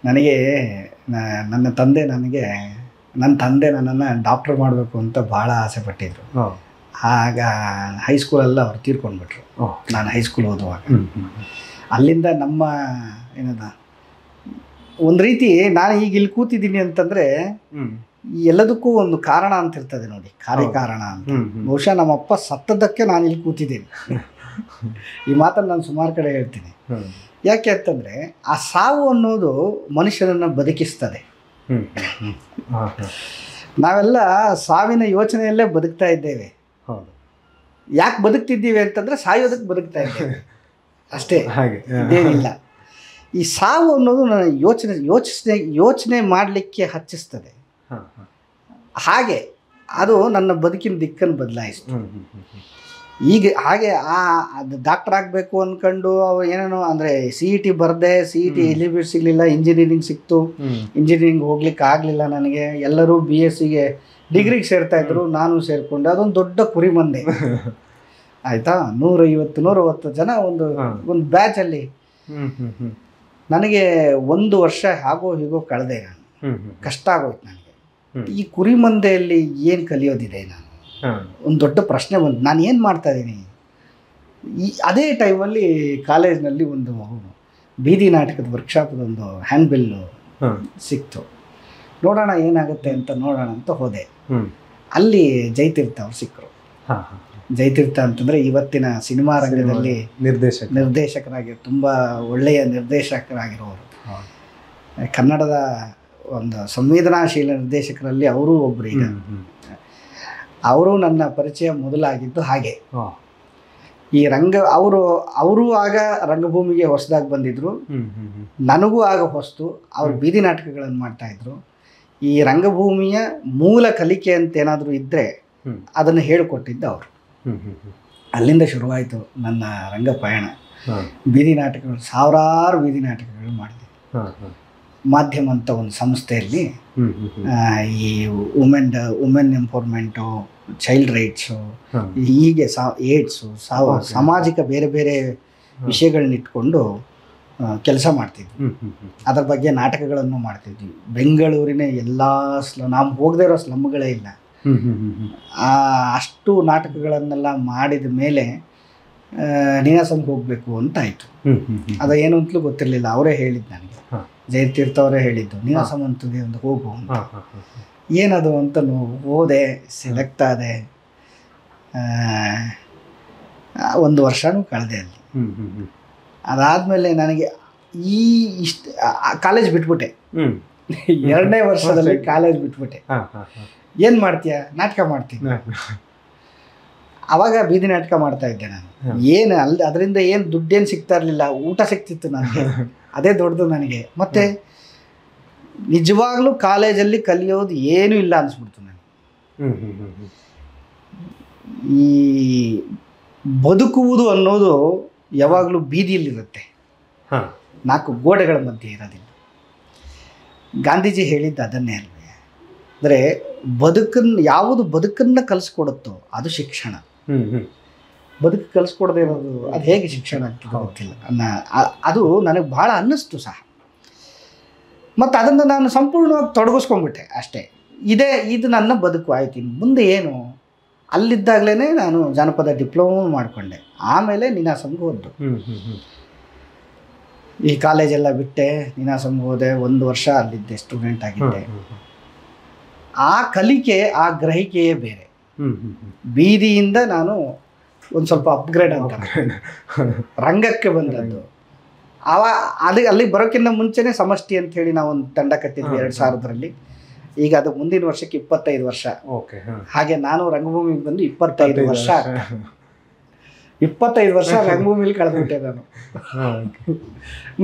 ನನಗೆ ನನ್ನ ತಂದೆ ನನ್ನನ್ನು ಡಾಕ್ಟರ್ ಮಾಡಬೇಕು ಅಂತ ಭಾಳ ಆಸೆ ಪಟ್ಟಿದ್ರು. ಆಗ ಹೈಸ್ಕೂಲಲ್ಲಿ ಅವ್ರು ತೀರ್ಕೊಂಡ್ಬಿಟ್ರು ನಾನು ಹೈಸ್ಕೂಲ್ ಓದುವಾಗ. ಅಲ್ಲಿಂದ ನಮ್ಮ ಏನದ ಒಂದು ರೀತಿ ನಾನು ಈಗ ಇಲ್ಲಿ ಕೂತಿದ್ದೀನಿ ಅಂತಂದರೆ ಎಲ್ಲದಕ್ಕೂ ಒಂದು ಕಾರಣ ಅಂತ ಇರ್ತದೆ ನೋಡಿ, ಕಾರ್ಯಕಾರಣ ಅಂತ. ಬಹುಶಃ ನಮ್ಮಪ್ಪ ಸತ್ತದಕ್ಕೆ ನಾನು ಇಲ್ಲಿ ಕೂತಿದ್ದೀನಿ. ಈ ಮಾತನ್ನು ನಾನು ಸುಮಾರು ಕಡೆ ಹೇಳ್ತೀನಿ. ಯಾಕೆ ಅಂತಂದರೆ ಆ ಸಾವು ಅನ್ನೋದು ಮನುಷ್ಯನನ್ನು ಬದುಕಿಸ್ತದೆ. ನಾವೆಲ್ಲ ಸಾವಿನ ಯೋಚನೆಯಲ್ಲೇ ಬದುಕ್ತಾ ಇದ್ದೇವೆ. ಯಾಕೆ ಬದುಕ್ತಿದ್ದೀವಿ ಅಂತಂದರೆ ಸಾಯೋದಕ್ಕೆ ಬದುಕ್ತಾ ಇದ್ದೇವೆ ಅಷ್ಟೇ, ಇದೇನಿಲ್ಲ. ಈ ಸಾವು ಅನ್ನೋದು ನನ್ನ ಯೋಚನೆ ಮಾಡಲಿಕ್ಕೆ ಹಚ್ಚಿಸ್ತದೆ. ಹಾಗೆ ಅದು ನನ್ನ ಬದುಕಿನ ದಿಕ್ಕನ್ನು ಬದಲಾಯಿಸ್ತು. ಈಗ ಹಾಗೆ ಅದು ಡಾಕ್ಟರ್ ಆಗಬೇಕು ಅಂದ್ಕೊಂಡು ಏನೇನೋ ಅಂದರೆ CET ಬರೆದೆ, CET ಎಲಿಜಿಬಿಲಿಟಿ ಸಿಗಲಿಲ್ಲ, ಇಂಜಿನಿಯರಿಂಗ್ ಸಿಕ್ತು. ಇಂಜಿನಿಯರಿಂಗ್ ಹೋಗ್ಲಿಕ್ಕೆ ಆಗಲಿಲ್ಲ ನನಗೆ. ಎಲ್ಲರೂ BScಗೆ ಡಿಗ್ರಿಗೆ ಸೇರ್ತಾಯಿದ್ರು, ನಾನು ಸೇರಿಕೊಂಡೆ. ಅದೊಂದು ದೊಡ್ಡ ಕುರಿ ಮಂದೆ ಆಯಿತಾ. 150-160 ಜನ ಒಂದು ಬ್ಯಾಚಲ್ಲಿ. ನನಗೆ 1 ವರ್ಷ ಹಾಗೋ ಹೀಗೋ ಕಳೆದೆ ನಾನು. ಕಷ್ಟ ಆಗೋಯ್ತು ನನಗೆ. ಈ ಕುರಿ ಮಂದೆಯಲ್ಲಿ ಏನು ಕಲಿಯೋದಿದೆ? ನಾನು ಒಂದು ದೊಡ್ಡ ಪ್ರಶ್ನೆ ಬಂತು, ನಾನು ಏನು ಮಾಡ್ತಾಯಿದ್ದೀನಿ? ಅದೇ ಟೈಮಲ್ಲಿ ಕಾಲೇಜ್ನಲ್ಲಿ ಒಂದು ಬೀದಿ ನಾಟಕದ ವರ್ಕ್ಶಾಪದೊಂದು ಹ್ಯಾಂಡ್ಬಿಲ್ಲು ಸಿಕ್ತು. ನೋಡೋಣ ಏನಾಗುತ್ತೆ ಅಂತ ನೋಡೋಣ ಅಂತ ಹೋದೆ. ಅಲ್ಲಿ ಜಯತೀರ್ಥ ಅವ್ರು ಸಿಕ್ಕರು. ಜಯತೀರ್ಥ ಅಂತಂದರೆ ಇವತ್ತಿನ ಸಿನಿಮಾ ರಂಗದಲ್ಲಿ ನಿರ್ದೇಶಕರಾಗಿ ತುಂಬ ಒಳ್ಳೆಯ ನಿರ್ದೇಶಕರಾಗಿರೋರು. ಕನ್ನಡದ ಒಂದು ಸಂವೇದನಾಶೀಲ ನಿರ್ದೇಶಕರಲ್ಲಿ ಅವರೂ ಒಬ್ಬರು. ಈಗ ಅವರು ನನ್ನ ಪರಿಚಯ ಮೊದಲಾಗಿದ್ದು ಹಾಗೆ. ಈ ಅವರು ಆಗ ರಂಗಭೂಮಿಗೆ ಹೊಸದಾಗಿ ಬಂದಿದ್ರು, ನನಗೂ ಆಗ ಹೊಸ್ತು. ಅವರು ಬೀದಿ ನಾಟಕಗಳನ್ನು ಮಾಡ್ತಾಯಿದ್ರು. ಈ ರಂಗಭೂಮಿಯ ಮೂಲ ಕಲಿಕೆ ಅಂತ ಏನಾದರೂ ಇದ್ದರೆ ಅದನ್ನು ಹೇಳಿಕೊಟ್ಟಿದ್ದು ಅವರು. ಅಲ್ಲಿಂದ ಶುರುವಾಯಿತು ನನ್ನ ರಂಗ ಪಯಣ. ಬೀದಿ ನಾಟಕಗಳು, ಸಾವಿರಾರು ಬೀದಿ ನಾಟಕಗಳು ಮಾಡಿದೆ. ಮಾಧ್ಯಮ ಅಂತ ಒಂದು ಸಂಸ್ಥೆಯಲ್ಲಿ ಈ ವುಮೆನ್ ಎಂಪವರ್ಮೆಂಟು, ಚೈಲ್ಡ್ ರೈಟ್ಸು, ಹೀಗೆ ಏಡ್ಸು, ಸಾಮಾಜಿಕ ಬೇರೆ ಬೇರೆ ವಿಷಯಗಳನ್ನಿಟ್ಕೊಂಡು ಕೆಲಸ ಮಾಡ್ತಿದ್ವಿ. ಅದರ ಬಗ್ಗೆ ನಾಟಕಗಳನ್ನು ಮಾಡ್ತಿದ್ವಿ. ಬೆಂಗಳೂರಿನ ಎಲ್ಲ ನಾವು ಹೋಗದೇ ಇರೋ ಸ್ಲಮ್ಗಳೇ ಇಲ್ಲ. ಅಷ್ಟು ನಾಟಕಗಳನ್ನೆಲ್ಲ ಮಾಡಿದ ಮೇಲೆ ನೀನಾಸಂಗೆ ಹೋಗಬೇಕು ಅಂತ ಆಯಿತು. ಅದು ಏನು ಅಂತಲೂ ಗೊತ್ತಿರಲಿಲ್ಲ. ಅವರೇ ಹೇಳಿದ್ದು ನನಗೆ, ಜಯತೀರ್ಥ ಅವರೇ ಹೇಳಿದ್ದು, ನೀನಾಸಂ ಅಂತದೆ ಒಂದು ಹೋಗು ಅಂತ. ಏನದು ಅಂತ ಹೋದೆ, ಸೆಲೆಕ್ಟ್ ಆದೆ. 1 ವರ್ಷನೂ ಕಳೆದೆ ಅಲ್ಲಿ. ಅದಾದಮೇಲೆ ನನಗೆ ಕಾಲೇಜ್ ಬಿಟ್ಬಿಟ್ಟೆ. 2ನೇ ವರ್ಷದಲ್ಲಿ ಕಾಲೇಜ್ ಬಿಟ್ಬಿಟ್ಟೆ. ಏನು ಮಾಡ್ತೀಯ? ನಾಟಕ ಮಾಡ್ತೀನಿ. ಆವಾಗ ಬೀದಿ ನಾಟಕ ಮಾಡ್ತಾ ಇದ್ದೆ ನಾನು. ಏನು ಅದರಿಂದ ಏನು ದುಡ್ಡೇನು ಸಿಗ್ತಾ ಇರಲಿಲ್ಲ, ಊಟ ಸಿಗ್ತಿತ್ತು ನನಗೆ, ಅದೇ ದೊಡ್ಡದು ನನಗೆ. ಮತ್ತು ನಿಜವಾಗ್ಲೂ ಕಾಲೇಜಲ್ಲಿ ಕಲಿಯೋದು ಏನೂ ಇಲ್ಲ ಅನಿಸ್ಬಿಡ್ತು ನನಗೆ. ಈ ಬದುಕುವುದು ಅನ್ನೋದು ಯಾವಾಗಲೂ ಬೀದಿಯಲ್ಲಿರುತ್ತೆ, 4 ಗೋಡೆಗಳ ಮಧ್ಯೆ ಇರೋದಿಲ್ಲ. ಗಾಂಧೀಜಿ ಹೇಳಿದ್ದು ಅದನ್ನೇ ಅಲ್ವೇ. ಅಂದರೆ ಯಾವುದು ಬದುಕನ್ನು ಕಲಿಸ್ಕೊಡುತ್ತೋ ಅದು ಶಿಕ್ಷಣ. ಬದುಕು ಕಲಿಸ್ಕೊಡದೇ ಇರೋದು ಅದು ಹೇಗೆ ಶಿಕ್ಷಣ ಆಗ್ತದೆ ಗೊತ್ತಿಲ್ಲ. ಅದು ನನಗೆ ಭಾಳ ಅನ್ನಿಸ್ತು ಸಹ. ಮತ್ತು ಅದನ್ನು ನಾನು ಸಂಪೂರ್ಣವಾಗಿ ತೊಡಗಿಸ್ಕೊಂಡ್ಬಿಟ್ಟೆ ಅಷ್ಟೇ. ಇದು ನನ್ನ ಬದುಕು ಆಯ್ತು. ಮುಂದೆ ಏನು? ಅಲ್ಲಿದ್ದಾಗಲೇ ನಾನು ಜಾನಪದ ಡಿಪ್ಲೊಮಾ ಮಾಡಿಕೊಂಡೆ. ಆಮೇಲೆ ನೀನಾಸಂಗೆ ಹೋದ್ದು. ಈ ಕಾಲೇಜೆಲ್ಲ ಬಿಟ್ಟೆ, ನೀನಾಸಂಗೆ ಹೋದೆ. 1 ವರ್ಷ ಅಲ್ಲಿದ್ದೆ, ಸ್ಟೂಡೆಂಟ್ ಆಗಿದ್ದೆ. ಆ ಕಲಿಕೆ, ಆ ಗ್ರಹಿಕೆಯೇ ಬೇರೆ. ಬೀದಿಯಿಂದ ನಾನು ಒಂದು ಸ್ವಲ್ಪ ಅಪ್ಗ್ರೇಡ್ ಅಂತ ರಂಗಕ್ಕೆ ಬಂದದ್ದು. ಅಲ್ಲಿಗೆ ಬರೋಕ್ಕಿಂತ ಮುಂಚೆನೇ ಸಮಷ್ಟಿ ಅಂತ ಹೇಳಿ ನಾವು ಒಂದು ತಂಡ ಕಟ್ಟಿದ್ವಿ 2000ರಲ್ಲಿ. ಈಗ ಅದು ಮುಂದಿನ ವರ್ಷಕ್ಕೆ 25 ವರ್ಷ. ಹಾಗೆ ನಾನು ರಂಗಭೂಮಿಗೆ ಬಂದು 25 ವರ್ಷ. 25 ವರ್ಷ ರಂಗಭೂಮಿಲಿ ಕಳೆದ್ಬಿಟ್ಟೆ ನಾನು.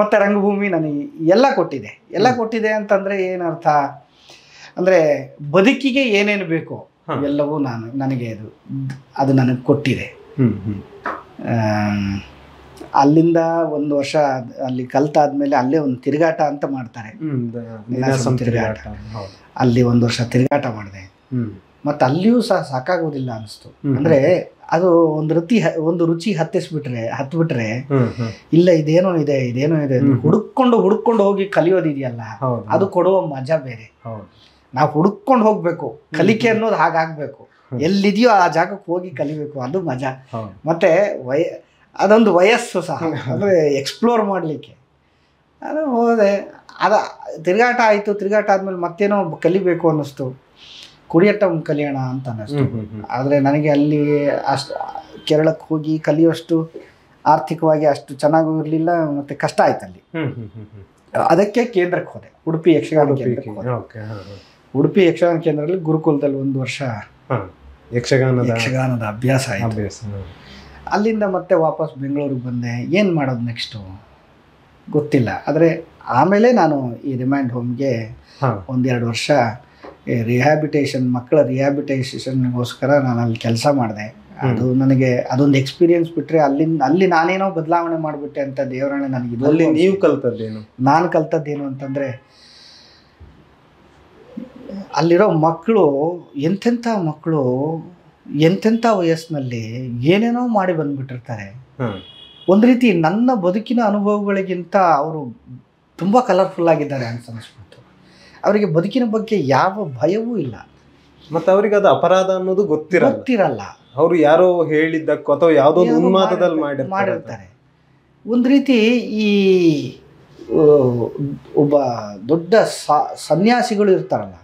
ಮತ್ತು ರಂಗಭೂಮಿ ನನಗೆ ಎಲ್ಲ ಕೊಟ್ಟಿದೆ ಅಂತಂದರೆ ಏನರ್ಥ ಅಂದರೆ ಬದುಕಿಗೆ ಏನೇನು ಬೇಕೋ ಎಲ್ಲವೂ ನನಗೆ ಅದು ನನಗೆ ಕೊಟ್ಟಿದೆ. ಅಲ್ಲಿಂದ 1 ವರ್ಷ ಅಲ್ಲಿ ಕಲ್ತಾದ್ಮೇಲೆ ಅಲ್ಲೇ ಒಂದು ತಿರುಗಾಟ ಅಂತ ಮಾಡ್ತಾರೆ, ತಿರುಗಾಟ. ಅಲ್ಲಿ 1 ವರ್ಷ ತಿರುಗಾಟ ಮಾಡಿದೆ. ಮತ್ತು ಅಲ್ಲಿಯೂ ಸಹ ಸಾಕಾಗೋದಿಲ್ಲ ಅನಿಸ್ತು. ಅಂದರೆ ಅದು ಒಂದು ರುಚಿ ಹತ್ಬಿಟ್ರೆ ಇಲ್ಲ ಇದೇನೋ ಇದೆ ಹುಡುಕೊಂಡು ಹೋಗಿ ಕಲಿಯೋದಿದೆಯಲ್ಲ, ಅದು ಕೊಡುವ ಮಜಾ ಬೇರೆ. ನಾವು ಹುಡುಕೊಂಡು ಹೋಗ್ಬೇಕು, ಕಲಿಕೆ ಅನ್ನೋದು ಹಾಗಾಗ್ಬೇಕು, ಎಲ್ಲಿದೆಯೋ ಆ ಜಾಗಕ್ಕೆ ಹೋಗಿ ಕಲಿಬೇಕು, ಅದು ಮಜಾ. ಮತ್ತೆ ಅದೊಂದು ವಯಸ್ಸು ಸಹ, ಅಂದರೆ ಎಕ್ಸ್ಪ್ಲೋರ್ ಮಾಡಲಿಕ್ಕೆ. ಅದು ಹೋದೆ, ತಿರುಗಾಟ ಆಯಿತು. ತಿರುಗಾಟ ಆದಮೇಲೆ ಮತ್ತೇನೋ ಕಲಿಬೇಕು ಅನ್ನಿಸ್ತು. ಕುಡಿಯಟ್ಟಂ ಕಲಿಯೋಣ ಅಂತ ಅನ್ನಿಸ್ತು. ಆದರೆ ನನಗೆ ಅಲ್ಲಿ ಅಷ್ಟು ಕೇರಳಕ್ಕೆ ಹೋಗಿ ಕಲಿಯೋಷ್ಟು ಆರ್ಥಿಕವಾಗಿ ಅಷ್ಟು ಚೆನ್ನಾಗೂ ಇರಲಿಲ್ಲ, ಮತ್ತು ಕಷ್ಟ ಆಯ್ತು ಅಲ್ಲಿ. ಅದಕ್ಕೆ ಕೇಂದ್ರಕ್ಕೆ ಹೋದೆ, ಉಡುಪಿ ಯಕ್ಷಗಾನ ಕೇಂದ್ರಕ್ಕೆ ಹೋದೆ. ಉಡುಪಿ ಯಕ್ಷಗಾನ ಕೇಂದ್ರದಲ್ಲಿ ಗುರುಕುಲದಲ್ಲಿ 1 ವರ್ಷ ಯಕ್ಷಗಾನದ ಅಭ್ಯಾಸ ಆಯಿತು. ಅಲ್ಲಿಂದ ಮತ್ತೆ ವಾಪಸ್ ಬೆಂಗಳೂರಿಗೆ ಬಂದೆ. ಏನು ಮಾಡೋದು ನೆಕ್ಸ್ಟು ಗೊತ್ತಿಲ್ಲ. ಆದರೆ ಆಮೇಲೆ ನಾನು ಈ ರಿಮೈಂಡ್ ಹೋಮ್ಗೆ 1-2 ವರ್ಷ ಮಕ್ಕಳ ರಿಹ್ಯಾಬಿಟೇಷನ್ಗೋಸ್ಕರ ನಾನು ಅಲ್ಲಿ ಕೆಲಸ ಮಾಡಿದೆ. ಅದು ನನಗೆ ಅದೊಂದು ಎಕ್ಸ್ಪೀರಿಯನ್ಸ್ ಬಿಟ್ಟರೆ ಅಲ್ಲಿ ನಾನೇನೋ ಬದಲಾವಣೆ ಮಾಡಿಬಿಟ್ಟೆ ಅಂತ ದೇವರಾಣೆ ನನಗೆ. ಅಲ್ಲಿ ನೀವು ಕಲ್ತದ್ದೇನು? ನಾನು ಕಲ್ತದ್ದೇನು ಅಂತಂದರೆ, ಅಲ್ಲಿರೋ ಮಕ್ಕಳು ಎಂತೆಂಥ ವಯಸ್ಸಿನಲ್ಲಿ ಏನೇನೋ ಮಾಡಿ ಬಂದುಬಿಟ್ಟಿರ್ತಾರೆ. ಒಂದು ರೀತಿ ನನ್ನ ಬದುಕಿನ ಅನುಭವಗಳಿಗಿಂತ ಅವರು ತುಂಬ ಕಲರ್ಫುಲ್ ಆಗಿದ್ದಾರೆ ಅಂತ ಅನಿಸ್ಬಿಟ್ಟು. ಅವರಿಗೆ ಬದುಕಿನ ಬಗ್ಗೆ ಯಾವ ಭಯವೂ ಇಲ್ಲ, ಮತ್ತು ಅವರಿಗೆ ಅದು ಅಪರಾಧ ಅನ್ನೋದು ಗೊತ್ತಿರಲ್ಲ. ಅವರು ಯಾರೋ ಹೇಳಿದ್ದಕ್ಕೋ ಅಥವಾ ಯಾವುದೋ ಉನ್ಮಾದದಲ್ಲಿ ಮಾಡಿರ್ತಾರೆ. ಒಂದು ರೀತಿ ಈ ಒಬ್ಬ ದೊಡ್ಡ ಸನ್ಯಾಸಿಗಳು ಇರ್ತಾರಲ್ಲ,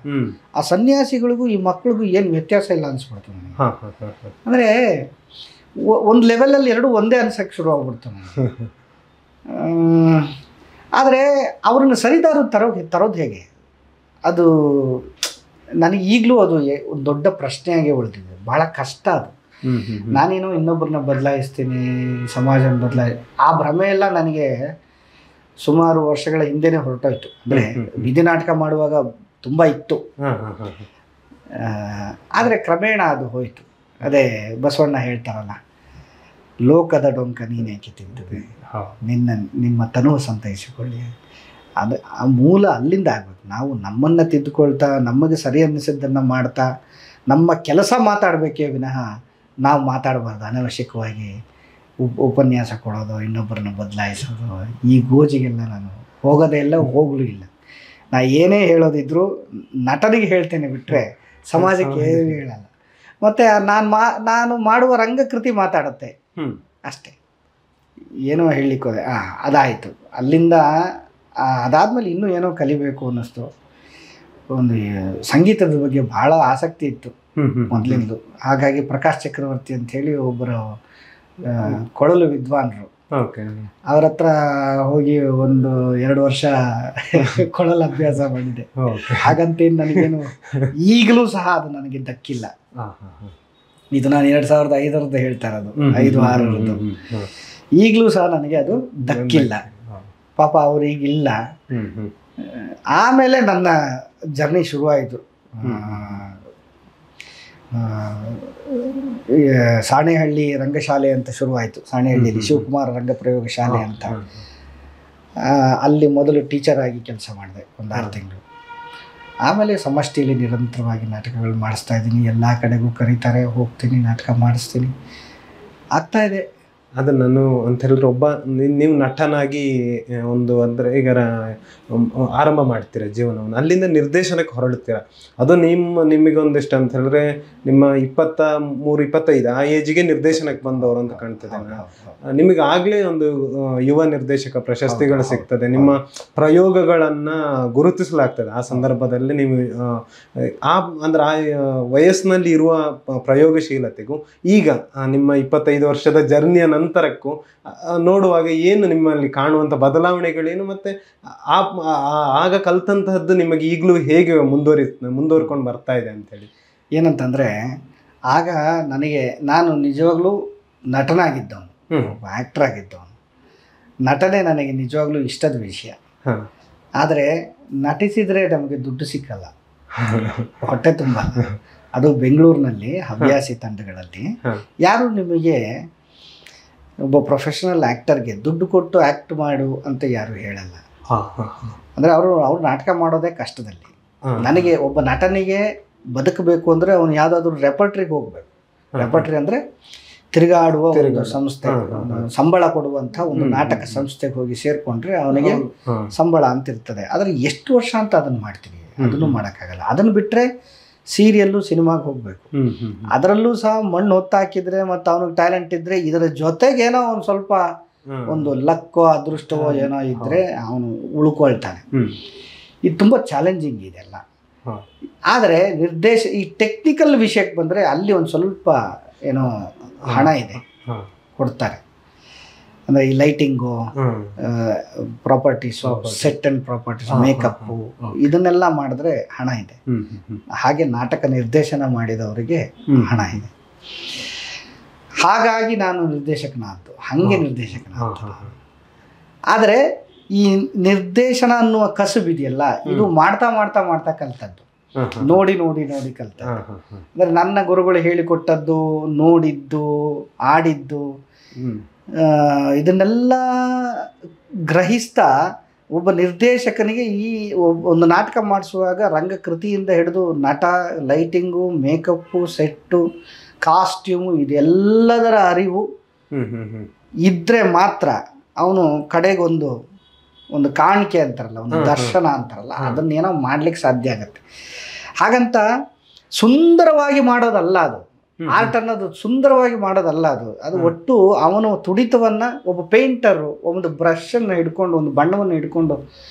ಆ ಸನ್ಯಾಸಿಗಳಿಗೂ ಈ ಮಕ್ಕಳಿಗೂ ಏನು ವ್ಯತ್ಯಾಸ ಇಲ್ಲ ಅನಿಸ್ಬಿಡ್ತು ನನಗೆ. ಅಂದರೆ ಒಂದು ಲೆವೆಲಲ್ಲಿ ಎರಡೂ ಒಂದೇ ಅನ್ಸಕ್ಕೆ ಶುರು ಆಗ್ಬಿಡ್ತು ನನಗೆ. ಆದರೆ ಅವ್ರನ್ನ ಸರಿದಾರು ತರೋದು ಹೇಗೆ, ಅದು ನನಗೆ ಈಗಲೂ ಅದು ಒಂದು ದೊಡ್ಡ ಪ್ರಶ್ನೆಯಾಗಿ ಉಳಿದಿದೆ. ಭಾಳ ಕಷ್ಟ ಅದು. ನಾನೇನೋ ಇನ್ನೊಬ್ಬರನ್ನ ಬದಲಾಯಿಸ್ತೀನಿ, ಸಮಾಜನ ಆ ಭ್ರಮೆ ಎಲ್ಲ ನನಗೆ ಸುಮಾರು ವರ್ಷಗಳ ಹಿಂದೆನೇ ಹೊರಟೋಯ್ತು. ಅಂದರೆ ಬೀದಿ ನಾಟಕ ಮಾಡುವಾಗ ತುಂಬ ಇತ್ತು, ಆದರೆ ಕ್ರಮೇಣ ಅದು ಹೋಯಿತು. ಅದೇ ಬಸವಣ್ಣ ಹೇಳ್ತಾರಲ್ಲ, ಲೋಕದ ಡೊಂಕ ನೀನೇಕೆ ತಿಂತದೆ, ನಿಮ್ಮ ತನುವು ಸಂತೈಸಿಕೊಳ್ಳಿ. ಅದು ಆ ಮೂಲ ಅಲ್ಲಿಂದ ಆಗಬೇಕು. ನಾವು ನಮ್ಮನ್ನು ತಿದ್ದುಕೊಳ್ತಾ, ನಮಗೆ ಸರಿ ಅನ್ನಿಸಿದ್ದನ್ನು ಮಾಡ್ತಾ, ನಮ್ಮ ಕೆಲಸ ಮಾತಾಡಬೇಕೇ ವಿನಃ ನಾವು ಮಾತಾಡಬಾರ್ದು ಅನವಶ್ಯಕವಾಗಿ ಉಪನ್ಯಾಸ ಕೊಡೋದು, ಇನ್ನೊಬ್ಬರನ್ನ ಬದಲಾಯಿಸೋದು. ಈ ಗೋಜಿಗೆಲ್ಲ ನಾನು ಹೋಗೋದೇ ಇಲ್ಲ, ಹೋಗಲೂ ಇಲ್ಲ. ನಾ ಏನೇ ಹೇಳೋದಿದ್ರು ನಟನಿಗೆ ಹೇಳ್ತೇನೆ ಬಿಟ್ಟರೆ ಸಮಾಜಕ್ಕೆ ಏನೂ ಹೇಳಲ್ಲ. ಮತ್ತು ನಾನು ಮಾಡುವ ರಂಗಕೃತಿ ಮಾತಾಡುತ್ತೆ ಅಷ್ಟೇ, ಏನೋ ಹೇಳಲಿಕ್ಕೆ ಹೋದೆ. ಅದಾಯಿತು. ಅಲ್ಲಿಂದ ಅದಾದಮೇಲೆ ಇನ್ನೂ ಏನೋ ಕಲಿಬೇಕು ಅನ್ನಿಸ್ತು. ಒಂದು ಸಂಗೀತದ ಬಗ್ಗೆ ಭಾಳ ಆಸಕ್ತಿ ಇತ್ತು ಮೊದಲಿಂದು. ಹಾಗಾಗಿ ಪ್ರಕಾಶ್ ಚಕ್ರವರ್ತಿ ಅಂಥೇಳಿ ಒಬ್ಬರು ಕೊಳಲು ವಿದ್ವಾನ್ರು, ಅವ್ರ ಹತ್ರ ಹೋಗಿ 1-2 ವರ್ಷ ಕೊಳಲು ಅಭ್ಯಾಸ ಮಾಡಿದೆ. ಹಾಗಂತೇನು ನನಗೇನು ಈಗಲೂ ಸಹ ಅದು ನನಗೆ ದಕ್ಕಿಲ್ಲ. ಇದು ನಾನು 2005 ಹೇಳ್ತಾ ಇರೋದು, 5-6 ಈಗಲೂ ಸಹ ನನಗೆ ಅದು ದಕ್ಕಿಲ್ಲ. ಪಾಪ ಅವ್ರಿಗಿಲ್ಲ. ಆಮೇಲೆ ನನ್ನ ಜರ್ನಿ ಶುರುವಾಯಿತು. ಸಾಣೇಹಳ್ಳಿ ರಂಗಶಾಲೆ ಅಂತ ಶುರುವಾಯಿತು. ಸಾಣೇಹಳ್ಳಿಯಲ್ಲಿ ಶಿವಕುಮಾರ ರಂಗಪ್ರಯೋಗ ಶಾಲೆ ಅಂತ. ಅಲ್ಲಿ ಮೊದಲು ಟೀಚರ್ ಆಗಿ ಕೆಲಸ ಮಾಡಿದೆ 1-6 ತಿಂಗಳು. ಆಮೇಲೆ ಸಮಷ್ಟಿಯಲ್ಲಿ ನಿರಂತರವಾಗಿ ನಾಟಕಗಳು ಮಾಡಿಸ್ತಾ ಇದ್ದೀನಿ. ಎಲ್ಲ ಕಡೆಗೂ ಕರೀತಾರೆ, ಹೋಗ್ತೀನಿ, ನಾಟಕ ಮಾಡಿಸ್ತೀನಿ, ಆಗ್ತಾಯಿದೆ. ಅದು ನಾನು ಅಂತ ಹೇಳಿದ್ರೆ ನೀವು ನಟನಾಗಿ ಒಂದು ಅಂದರೆ ಈಗ ಆರಂಭ ಮಾಡ್ತೀರ ಜೀವನವನ್ನು, ಅಲ್ಲಿಂದ ನಿರ್ದೇಶನಕ್ಕೆ ಹೊರಡ್ತೀರ. ಅದು ನಿಮಗೊಂದಿಷ್ಟು ಅಂತ ಹೇಳಿದ್ರೆ ನಿಮ್ಮ 23-25 ಆ ಏಜಿಗೆ ನಿರ್ದೇಶನಕ್ಕೆ ಬಂದವರು ಅಂತ ಕಾಣ್ತದೆ. ನಿಮಗೆ ಆಗಲೇ ಒಂದು ಯುವ ನಿರ್ದೇಶಕ ಪ್ರಶಸ್ತಿಗಳು ಸಿಗ್ತದೆ, ನಿಮ್ಮ ಪ್ರಯೋಗಗಳನ್ನು ಗುರುತಿಸಲಾಗ್ತದೆ. ಆ ಸಂದರ್ಭದಲ್ಲಿ ನೀವು ಅಂದ್ರೆ ಆ ವಯಸ್ಸಿನಲ್ಲಿ ಇರುವ ಪ್ರಯೋಗಶೀಲತೆಗೂ ಈಗ ನಿಮ್ಮ 25 ವರ್ಷದ ಜರ್ನಿಯ ನಂತರಕ್ಕೂ ನೋಡುವಾಗ ಏನು ನಿಮ್ಮಲ್ಲಿ ಕಾಣುವಂಥ ಬದಲಾವಣೆಗಳೇನು, ಮತ್ತು ಆಗ ಕಲ್ತಂತಹದ್ದು ನಿಮಗೆ ಈಗಲೂ ಹೇಗೆ ಮುಂದುವರ್ಕೊಂಡು ಬರ್ತಾ ಇದೆ ಅಂತೇಳಿ? ಏನಂತಂದರೆ, ಆಗ ನಾನು ನಿಜವಾಗ್ಲೂ ನಟನಾಗಿದ್ದವನು, ಆ್ಯಕ್ಟರ್ ಆಗಿದ್ದವನು. ನಟನೆ ನನಗೆ ನಿಜವಾಗ್ಲೂ ಇಷ್ಟದ ವಿಷಯ. ಆದರೆ ನಟಿಸಿದರೆ ನಮಗೆ ದುಡ್ಡು ಸಿಕ್ಕಲ್ಲ, ಹೊಟ್ಟೆ ತುಂಬ. ಅದು ಬೆಂಗಳೂರಿನಲ್ಲಿ ಹವ್ಯಾಸಿ ತಂಡಗಳಲ್ಲಿ ಯಾರು ನಿಮಗೆ ಒಬ್ಬ ಪ್ರೊಫೆಷನಲ್ ಆ್ಯಕ್ಟರ್ಗೆ ದುಡ್ಡು ಕೊಟ್ಟು ಆ್ಯಕ್ಟ್ ಮಾಡು ಅಂತ ಯಾರು ಹೇಳಲ್ಲ. ಅಂದರೆ ಅವರು ನಾಟಕ ಮಾಡೋದೇ ಕಷ್ಟದಲ್ಲಿ. ನನಗೆ ಒಬ್ಬ ನಟನಿಗೆ ಬದುಕಬೇಕು ಅಂದರೆ ಅವನು ಯಾವುದಾದ್ರೂ ರೆಪರ್ಟ್ರಿಗೆ ಹೋಗಬೇಕು. ರೆಪರ್ಟ್ರಿ ಅಂದರೆ ತಿರುಗಾಡುವ ಒಂದು ಸಂಸ್ಥೆ, ಸಂಬಳ ಕೊಡುವಂಥ ಒಂದು ನಾಟಕ ಸಂಸ್ಥೆಗೆ ಹೋಗಿ ಸೇರಿಕೊಂಡ್ರೆ ಅವನಿಗೆ ಸಂಬಳ ಅಂತ ಇರ್ತದೆ. ಆದರೆ ಎಷ್ಟು ವರ್ಷ ಅಂತ ಅದನ್ನು ಮಾಡ್ತೀವಿ, ಅದನ್ನು ಮಾಡೋಕ್ಕಾಗಲ್ಲ. ಅದನ್ನು ಬಿಟ್ಟರೆ ಸೀರಿಯಲ್ಲು, ಸಿನಿಮಾಗೆ ಹೋಗಬೇಕು. ಅದರಲ್ಲೂ ಸಹ ಮಣ್ಣು ಹೊತ್ತಾಕಿದ್ರೆ ಮತ್ತು ಅವನಿಗೆ ಟ್ಯಾಲೆಂಟ್ ಇದ್ದರೆ ಇದರ ಜೊತೆಗೇನೋ ಒಂದು ಸ್ವಲ್ಪ ಒಂದು ಲಕ್ಕೋ ಅದೃಷ್ಟವೋ ಏನೋ ಇದ್ದರೆ ಅವನು ಉಳ್ಕೊಳ್ತಾನೆ. ಇದು ತುಂಬ ಚಾಲೆಂಜಿಂಗ್ ಇದೆಲ್ಲ. ಆದರೆ ಈ ಟೆಕ್ನಿಕಲ್ ವಿಷಯಕ್ಕೆ ಬಂದರೆ ಅಲ್ಲಿ ಒಂದು ಸ್ವಲ್ಪ ಏನೋ ಹಣ ಇದೆ, ಕೊಡ್ತಾರೆ. ಅಂದರೆ ಈ lighting, properties, set and properties, makeup, ಇದನ್ನೆಲ್ಲ ಮಾಡಿದ್ರೆ ಹಣ ಇದೆ. ಹಾಗೆ ನಾಟಕ ನಿರ್ದೇಶನ ಮಾಡಿದವರಿಗೆ ಹಣ ಇದೆ. ಹಾಗಾಗಿ ನಾನು ನಿರ್ದೇಶಕನಾದ್ದು, ಹಾಗೆ ನಿರ್ದೇಶಕನಾದ್ದು. ಆದರೆ ಈ ನಿರ್ದೇಶನ ಅನ್ನುವ ಕಸುಬಿದೆಯಲ್ಲ, ಇದು ಮಾಡ್ತಾ ಮಾಡ್ತಾ ಮಾಡ್ತಾ ಕಲ್ತದ್ದು, ನೋಡಿ ನೋಡಿ ನೋಡಿ ಕಲ್ತದ್ದು. ಅಂದರೆ ನನ್ನ ಗುರುಗಳು ಹೇಳಿಕೊಟ್ಟದ್ದು, ನೋಡಿದ್ದು, ಆಡಿದ್ದು, ಇದನ್ನೆಲ್ಲ ಗ್ರಹಿಸ್ತಾ ಒಬ್ಬ ನಿರ್ದೇಶಕನಿಗೆ ಈ ಒಂದು ನಾಟಕ ಮಾಡಿಸುವಾಗ ರಂಗಕೃತಿಯಿಂದ ಹಿಡಿದು ನಟ, ಲೈಟಿಂಗು, ಮೇಕಪ್ಪು, ಸೆಟ್ಟು, ಕಾಸ್ಟ್ಯೂಮು, ಇದೆಲ್ಲದರ ಅರಿವು ಇದ್ದರೆ ಮಾತ್ರ ಅವನು ಕಡೆಗೊಂದು ಕಾಣಿಕೆ ಅಂತಾರಲ್ಲ, ಒಂದು ದರ್ಶನ ಅಂತಾರಲ್ಲ, ಅದನ್ನೇನೋ ಮಾಡ್ಲಿಕ್ಕೆ ಸಾಧ್ಯ ಆಗತ್ತೆ. ಹಾಗಂತ ಸುಂದರವಾಗಿ ಮಾಡೋದಲ್ಲ ಅದು. ಆರ್ಟ್ ಅನ್ನೋದು ಸುಂದರವಾಗಿ ಮಾಡೋದಲ್ಲ ಅದು ಒಟ್ಟು ಅವನು ತುಡಿತವನ್ನು, ಒಬ್ಬ ಪೇಂಟರು ಒಂದು ಬ್ರಷನ್ನು ಹಿಡ್ಕೊಂಡು, ಒಂದು ಬಣ್ಣವನ್ನು ಹಿಡ್ಕೊಂಡು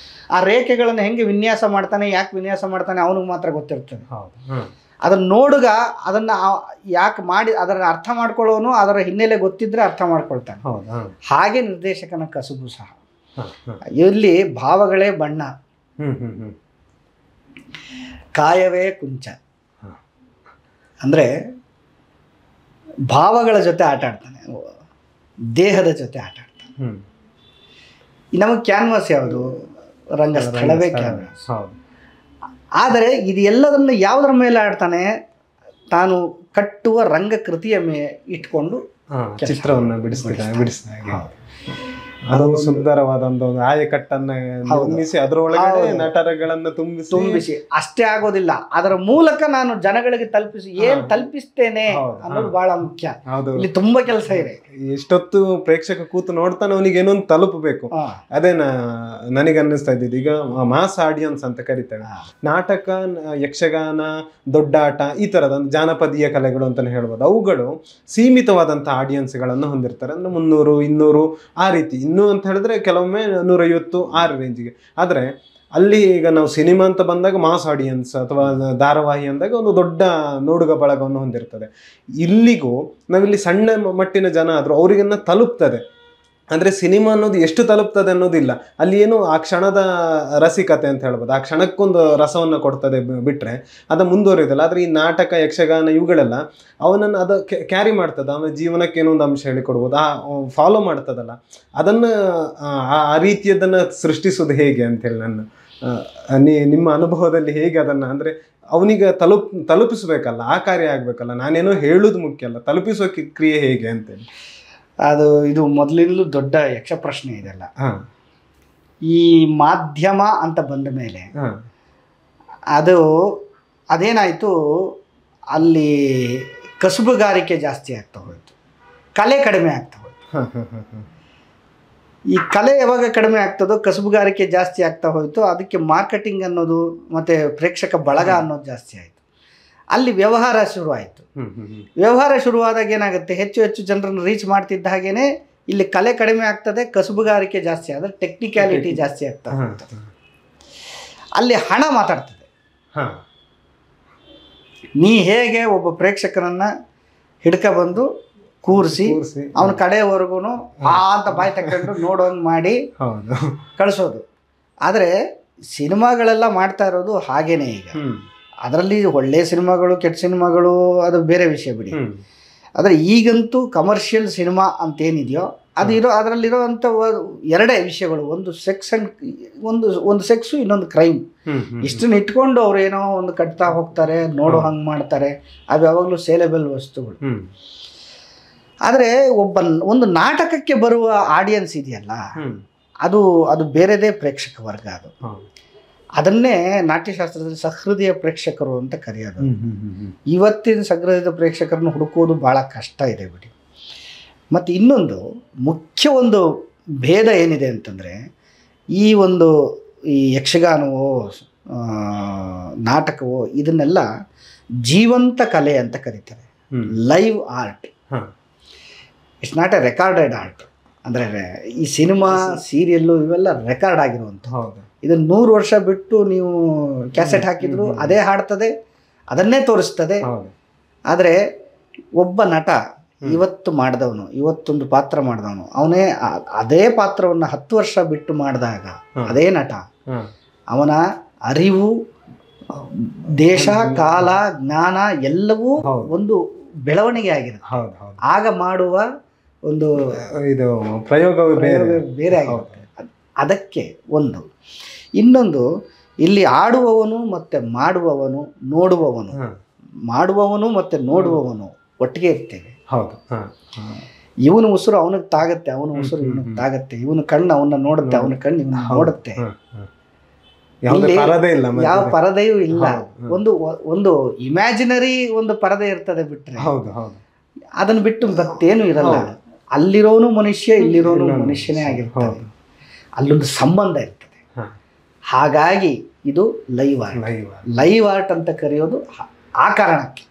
ಆ ರೇಖೆಗಳನ್ನು ಹೆಂಗೆ ವಿನ್ಯಾಸ ಮಾಡ್ತಾನೆ, ಯಾಕೆ ವಿನ್ಯಾಸ ಮಾಡ್ತಾನೆ ಅವನಿಗೆ ಮಾತ್ರ ಗೊತ್ತಿರ್ತದೆ. ಅದನ್ನು ನೋಡುಗ ಅದನ್ನು ಯಾಕೆ ಮಾಡಿ ಅದನ್ನು ಅರ್ಥ ಮಾಡ್ಕೊಳ್ಳೋನು ಅದರ ಹಿನ್ನೆಲೆ ಗೊತ್ತಿದ್ರೆ ಅರ್ಥ ಮಾಡ್ಕೊಳ್ತಾನೆ. ಹಾಗೆ ನಿರ್ದೇಶಕನ ಕಸುಬು ಸಹ. ಇಲ್ಲಿ ಭಾವಗಳೇ ಬಣ್ಣ, ಕಾಯವೇ ಕುಂಚ. ಅಂದರೆ ಭಾವಗಳ ಜೊತೆ ಆಟ ಆಡ್ತಾನೆ, ದೇಹದ ಜೊತೆ ಆಟ ಆಡ್ತಾನೆ. ನಮಗೆ ಕ್ಯಾನ್ವಾಸ್ ಯಾವುದು? ರಂಗಸ್ಥಳವೇ ಕ್ಯಾನ್ವಾಸ್. ಆದರೆ ಇದು ಎಲ್ಲದನ್ನು ಯಾವುದರ ಮೇಲೆ ಆಡ್ತಾನೆ? ತಾನು ಕಟ್ಟುವ ರಂಗಕೃತಿಯ ಇಟ್ಕೊಂಡು ಚಿತ್ರವನ್ನು ಬಿಡಿಸ್ತಾನೆ. ಅದೊಂದು ಸುಂದರವಾದ ಒಂದು ಆಯಕಟ್ಟನ್ನು ನಿರ್ಮಿಸಿ ಅದರೊಳಗಡೆ ನಟರಗಳನ್ನು ತುಂಬಿಸಿ ಅಷ್ಟೇ ಆಗೋದಿಲ್ಲ, ಅದರ ಮೂಲಕ ನಾನು ಜನಗಳಿಗೆ ತಲುಪಿಸ್ತೇನೆ ಅನ್ನೋದು ಬಹಳ ಮುಖ್ಯ. ಇಲ್ಲಿ ತುಂಬಾ ಕೆಲಸ ಇದೆ. ಎಷ್ಟೊತ್ತು ಪ್ರೇಕ್ಷಕ ಕೂತು ನೋಡ್ತಾನೆ, ಅವನಿಗೆ ಏನೊಂದು ತಲುಪಬೇಕು. ಅದೇ ನನಗೆ ಅನ್ನಿಸ್ತಾ ಇದ್ದಿದ್ದು, ಈಗ ಮಾಸ್ ಆಡಿಯನ್ಸ್ ಅಂತ ಕರಿತೇವೆ. ನಾಟಕ, ಯಕ್ಷಗಾನ, ದೊಡ್ಡಾಟ, ಈ ತರದ ಜಾನಪದೀಯ ಕಲೆಗಳು ಅಂತಾನೆ ಹೇಳ್ಬೋದು. ಅವುಗಳು ಸೀಮಿತವಾದಂತಹ ಆಡಿಯನ್ಸ್ಗಳನ್ನು ಹೊಂದಿರ್ತಾರೆ. ಅಂದ್ರೆ 300, 200 ಆ ರೀತಿ. ಇನ್ನು ಅಂತ ಹೇಳಿದ್ರೆ ಕೆಲವೊಮ್ಮೆ 150 ಆ ರೇಂಜಿಗೆ. ಆದರೆ ಅಲ್ಲಿ ಈಗ ನಾವು ಸಿನಿಮಾ ಅಂತ ಬಂದಾಗ ಮಾಸ್ ಆಡಿಯನ್ಸ್ ಅಥವಾ ಧಾರಾವಾಹಿ ಅಂದಾಗ ಒಂದು ದೊಡ್ಡ ನೋಡುಗ ಬಳಗವನ್ನು ಹೊಂದಿರ್ತದೆ. ಇಲ್ಲಿಗೂ ನಾವಿಲ್ಲಿ ಸಣ್ಣ ಮಟ್ಟಿನ ಜನ ಆದರೂ ಅವರಿಗನ್ನ ತಲುಪ್ತದೆ. ಅಂದರೆ ಸಿನಿಮಾ ಅನ್ನೋದು ಎಷ್ಟು ತಲುಪ್ತದೆ ಅನ್ನೋದಿಲ್ಲ, ಅಲ್ಲಿ ಏನು ಆ ಕ್ಷಣದ ರಸಿಕತೆ ಅಂತ ಹೇಳ್ಬೋದು, ಆ ಕ್ಷಣಕ್ಕೊಂದು ರಸವನ್ನು ಕೊಡ್ತದೆ ಬಿಟ್ಟರೆ ಅದು ಮುಂದುವರಿಯೋದಿಲ್ಲ. ಆದರೆ ಈ ನಾಟಕ, ಯಕ್ಷಗಾನ ಇವುಗಳೆಲ್ಲ ಅವನನ್ನು ಅದು ಕ್ಯಾರಿ ಮಾಡ್ತದೆ. ಅವನ ಜೀವನಕ್ಕೆ ಏನೋ ಒಂದು ಅಂಶ ಹೇಳಿಕೊಡ್ಬೋದು, ಫಾಲೋ ಮಾಡ್ತದಲ್ಲ, ಅದನ್ನು ಆ ರೀತಿಯದನ್ನು ಸೃಷ್ಟಿಸೋದು ಹೇಗೆ ಅಂತೇಳಿ ನಿಮ್ಮ ಅನುಭವದಲ್ಲಿ ಹೇಗೆ ಅದನ್ನು, ಅಂದರೆ ಅವನಿಗೆ ತಲುಪಿಸ್ಬೇಕಲ್ಲ, ಆ ಕಾರ್ಯ ಆಗಬೇಕಲ್ಲ, ನಾನೇನೋ ಹೇಳೋದು ಮುಖ್ಯ ಅಲ್ಲ, ತಲುಪಿಸೋ ಕ್ರಿಯೆ ಹೇಗೆ ಅಂತೇಳಿ. ಇದು ಮೊದಲಿಂದಲೂ ದೊಡ್ಡ ಯಕ್ಷ ಪ್ರಶ್ನೆ ಇದೆಲ್ಲ. ಈ ಮಾಧ್ಯಮ ಅಂತ ಬಂದ ಮೇಲೆ ಅದೇನಾಯಿತು, ಅಲ್ಲಿ ಕಸುಬುಗಾರಿಕೆ ಜಾಸ್ತಿ ಆಗ್ತಾ ಹೋಯಿತು, ಕಲೆ ಕಡಿಮೆ ಆಗ್ತಾ ಹೋಯಿತು. ಈ ಕಲೆ ಯಾವಾಗ ಕಡಿಮೆ ಆಗ್ತದೋ ಕಸುಬುಗಾರಿಕೆ ಜಾಸ್ತಿ ಆಗ್ತಾ ಹೋಯಿತು. ಅದಕ್ಕೆ ಮಾರ್ಕೆಟಿಂಗ್ ಅನ್ನೋದು ಮತ್ತು ಪ್ರೇಕ್ಷಕ ಬಳಗ ಅನ್ನೋದು ಜಾಸ್ತಿ ಆಯಿತು. ಅಲ್ಲಿ ವ್ಯವಹಾರ ಶುರುವಾಯಿತು. ವ್ಯವಹಾರ ಶುರುವಾದಾಗ ಏನಾಗುತ್ತೆ, ಹೆಚ್ಚು ಹೆಚ್ಚು ಜನರನ್ನು ರೀಚ್ ಮಾಡ್ತಿದ್ದ ಹಾಗೇನೆ ಇಲ್ಲಿ ಕಲೆ ಕಡಿಮೆ ಆಗ್ತದೆ, ಕಸುಬುಗಾರಿಕೆ ಜಾಸ್ತಿ ಆದರೆ ಟೆಕ್ನಿಕ್ಯಾಲಿಟಿ ಜಾಸ್ತಿ ಆಗ್ತಾ ಹೋಗ್ತದೆ. ಅಲ್ಲಿ ಹಣ ಮಾತಾಡ್ತದೆ. ನೀ ಹೇಗೆ ಒಬ್ಬ ಪ್ರೇಕ್ಷಕನನ್ನು ಹಿಡ್ಕೊಬಂದು ಕೂರಿಸಿ ಅವನ ಕಡೆಯವರೆಗೂ ಅಂತ ಬಾಯಿ ತಗೊಂಡು ನೋಡೋಂಗೆ ಮಾಡಿ ಕಳಿಸೋದು. ಆದರೆ ಸಿನಿಮಾಗಳೆಲ್ಲ ಮಾಡ್ತಾ ಇರೋದು ಹಾಗೇನೆ. ಈಗ ಅದರಲ್ಲಿ ಒಳ್ಳೆಯ ಸಿನಿಮಾಗಳು, ಕೆಟ್ಟ ಸಿನಿಮಾಗಳು, ಅದು ಬೇರೆ ವಿಷಯ ಬಿಡಿ. ಆದರೆ ಈಗಂತೂ ಕಮರ್ಷಿಯಲ್ ಸಿನಿಮಾ ಅಂತೇನಿದೆಯೋ ಅದರಲ್ಲಿರೋವಂಥ ಎರಡೇ ವಿಷಯಗಳು, ಒಂದು ಸೆಕ್ಸ್ ಆ್ಯಂಡ್ ಒಂದು ಸೆಕ್ಸು, ಇನ್ನೊಂದು ಕ್ರೈಮ್. ಇಷ್ಟನ್ನು ಇಟ್ಕೊಂಡು ಅವ್ರು ಏನೋ ಒಂದು ಕಟ್ತಾ ಹೋಗ್ತಾರೆ, ನೋಡೋ ಹಂಗೆ ಮಾಡ್ತಾರೆ. ಅದು ಯಾವಾಗಲೂ ಸೇಲೆಬಲ್ ವಸ್ತುಗಳು. ಆದರೆ ಒಂದು ನಾಟಕಕ್ಕೆ ಬರುವ ಆಡಿಯನ್ಸ್ ಇದೆಯಲ್ಲ, ಅದು ಬೇರೆದೇ ಪ್ರೇಕ್ಷಕ ವರ್ಗ. ಅದನ್ನೇ ನಾಟ್ಯಶಾಸ್ತ್ರದಲ್ಲಿ ಸಹೃದಯ ಪ್ರೇಕ್ಷಕರು ಅಂತ ಕರೆಯೋದು. ಇವತ್ತಿನ ಸಹೃದಯ ಪ್ರೇಕ್ಷಕರನ್ನು ಹುಡುಕೋದು ಭಾಳ ಕಷ್ಟ ಇದೆ ಬಿಡಿ. ಮತ್ತು ಇನ್ನೊಂದು ಮುಖ್ಯ ಒಂದು ಭೇದ ಏನಿದೆ ಅಂತಂದರೆ, ಈ ಯಕ್ಷಗಾನವೋ ನಾಟಕವೋ ಇದನ್ನೆಲ್ಲ ಜೀವಂತ ಕಲೆ ಅಂತ ಕರೀತಾರೆ, live art. It's not A recorded art. ಅಂದರೆ ಈ ಸಿನಿಮಾ ಸೀರಿಯಲ್ಲು ಇವೆಲ್ಲ ರೆಕಾರ್ಡ್ ಆಗಿರುವಂಥ. ಇದನ್ನು 100 ವರ್ಷ ಬಿಟ್ಟು ನೀವು ಕ್ಯಾಸೆಟ್ ಹಾಕಿದ್ರು ಅದೇ ಹಾಡ್ತದೆ, ಅದನ್ನೇ ತೋರಿಸ್ತದೆ. ಆದರೆ ಒಬ್ಬ ನಟ ಇವತ್ತು ಮಾಡಿದವನು, ಇವತ್ತೊಂದು ಪಾತ್ರ ಮಾಡಿದವನು, ಅವನೇ ಅದೇ ಪಾತ್ರವನ್ನು 10 ವರ್ಷ ಬಿಟ್ಟು ಮಾಡಿದಾಗ ಅದೇ ನಟ, ಅವನ ಅರಿವು, ದೇಶ, ಕಾಲ, ಜ್ಞಾನ ಎಲ್ಲವೂ ಒಂದು ಬೆಳವಣಿಗೆ ಆಗಿರುತ್ತೆ. ಆಗ ಮಾಡುವ ಒಂದು ಇದು ಪ್ರಯೋಗವೇ ಬೇರೆ ಆಗಿರುತ್ತೆ. ಅದಕ್ಕೆ ಒಂದು. ಇನ್ನೊಂದು, ಇಲ್ಲಿ ಆಡುವವನು ಮತ್ತು ಮಾಡುವವನು ಮತ್ತು ನೋಡುವವನು ಒಟ್ಟಿಗೆ ಇರ್ತೇವೆ. ಇವನು ಉಸಿರು ಅವನಿಗೆ ತಾಗತ್ತೆ, ಅವನ ಉಸಿರು ಇವನಿಗೆ ತಾಗತ್ತೆ, ಇವನ ಕಣ್ಣು ಅವನ್ನ ನೋಡುತ್ತೆ, ಅವನ ಕಣ್ಣು ಇವನ್ನ ನೋಡುತ್ತೆ. ಯಾವ ಪರದೆಯೂ ಇಲ್ಲ. ಒಂದು ಇಮ್ಯಾಜಿನರಿ ಒಂದು ಪರದೆ ಇರ್ತದೆ ಬಿಟ್ರೆ, ಅದನ್ನ ಬಿಟ್ಟು ಮತ್ತೇನು ಇರಲ್ಲ. ಅಲ್ಲಿರೋನು ಮನುಷ್ಯ, ಇಲ್ಲಿರೋನು ಮನುಷ್ಯನೇ ಆಗಿರ್ತಾನೆ. ಅಲ್ಲೊಂದು ಸಂಬಂಧ ಇರ್ತದೆ. ಹಾಗಾಗಿ ಇದು ಲೈವ್ ಆರ್ಟ್ ಅಂತ ಕರೆಯೋದು ಆ ಕಾರಣಕ್ಕೆ.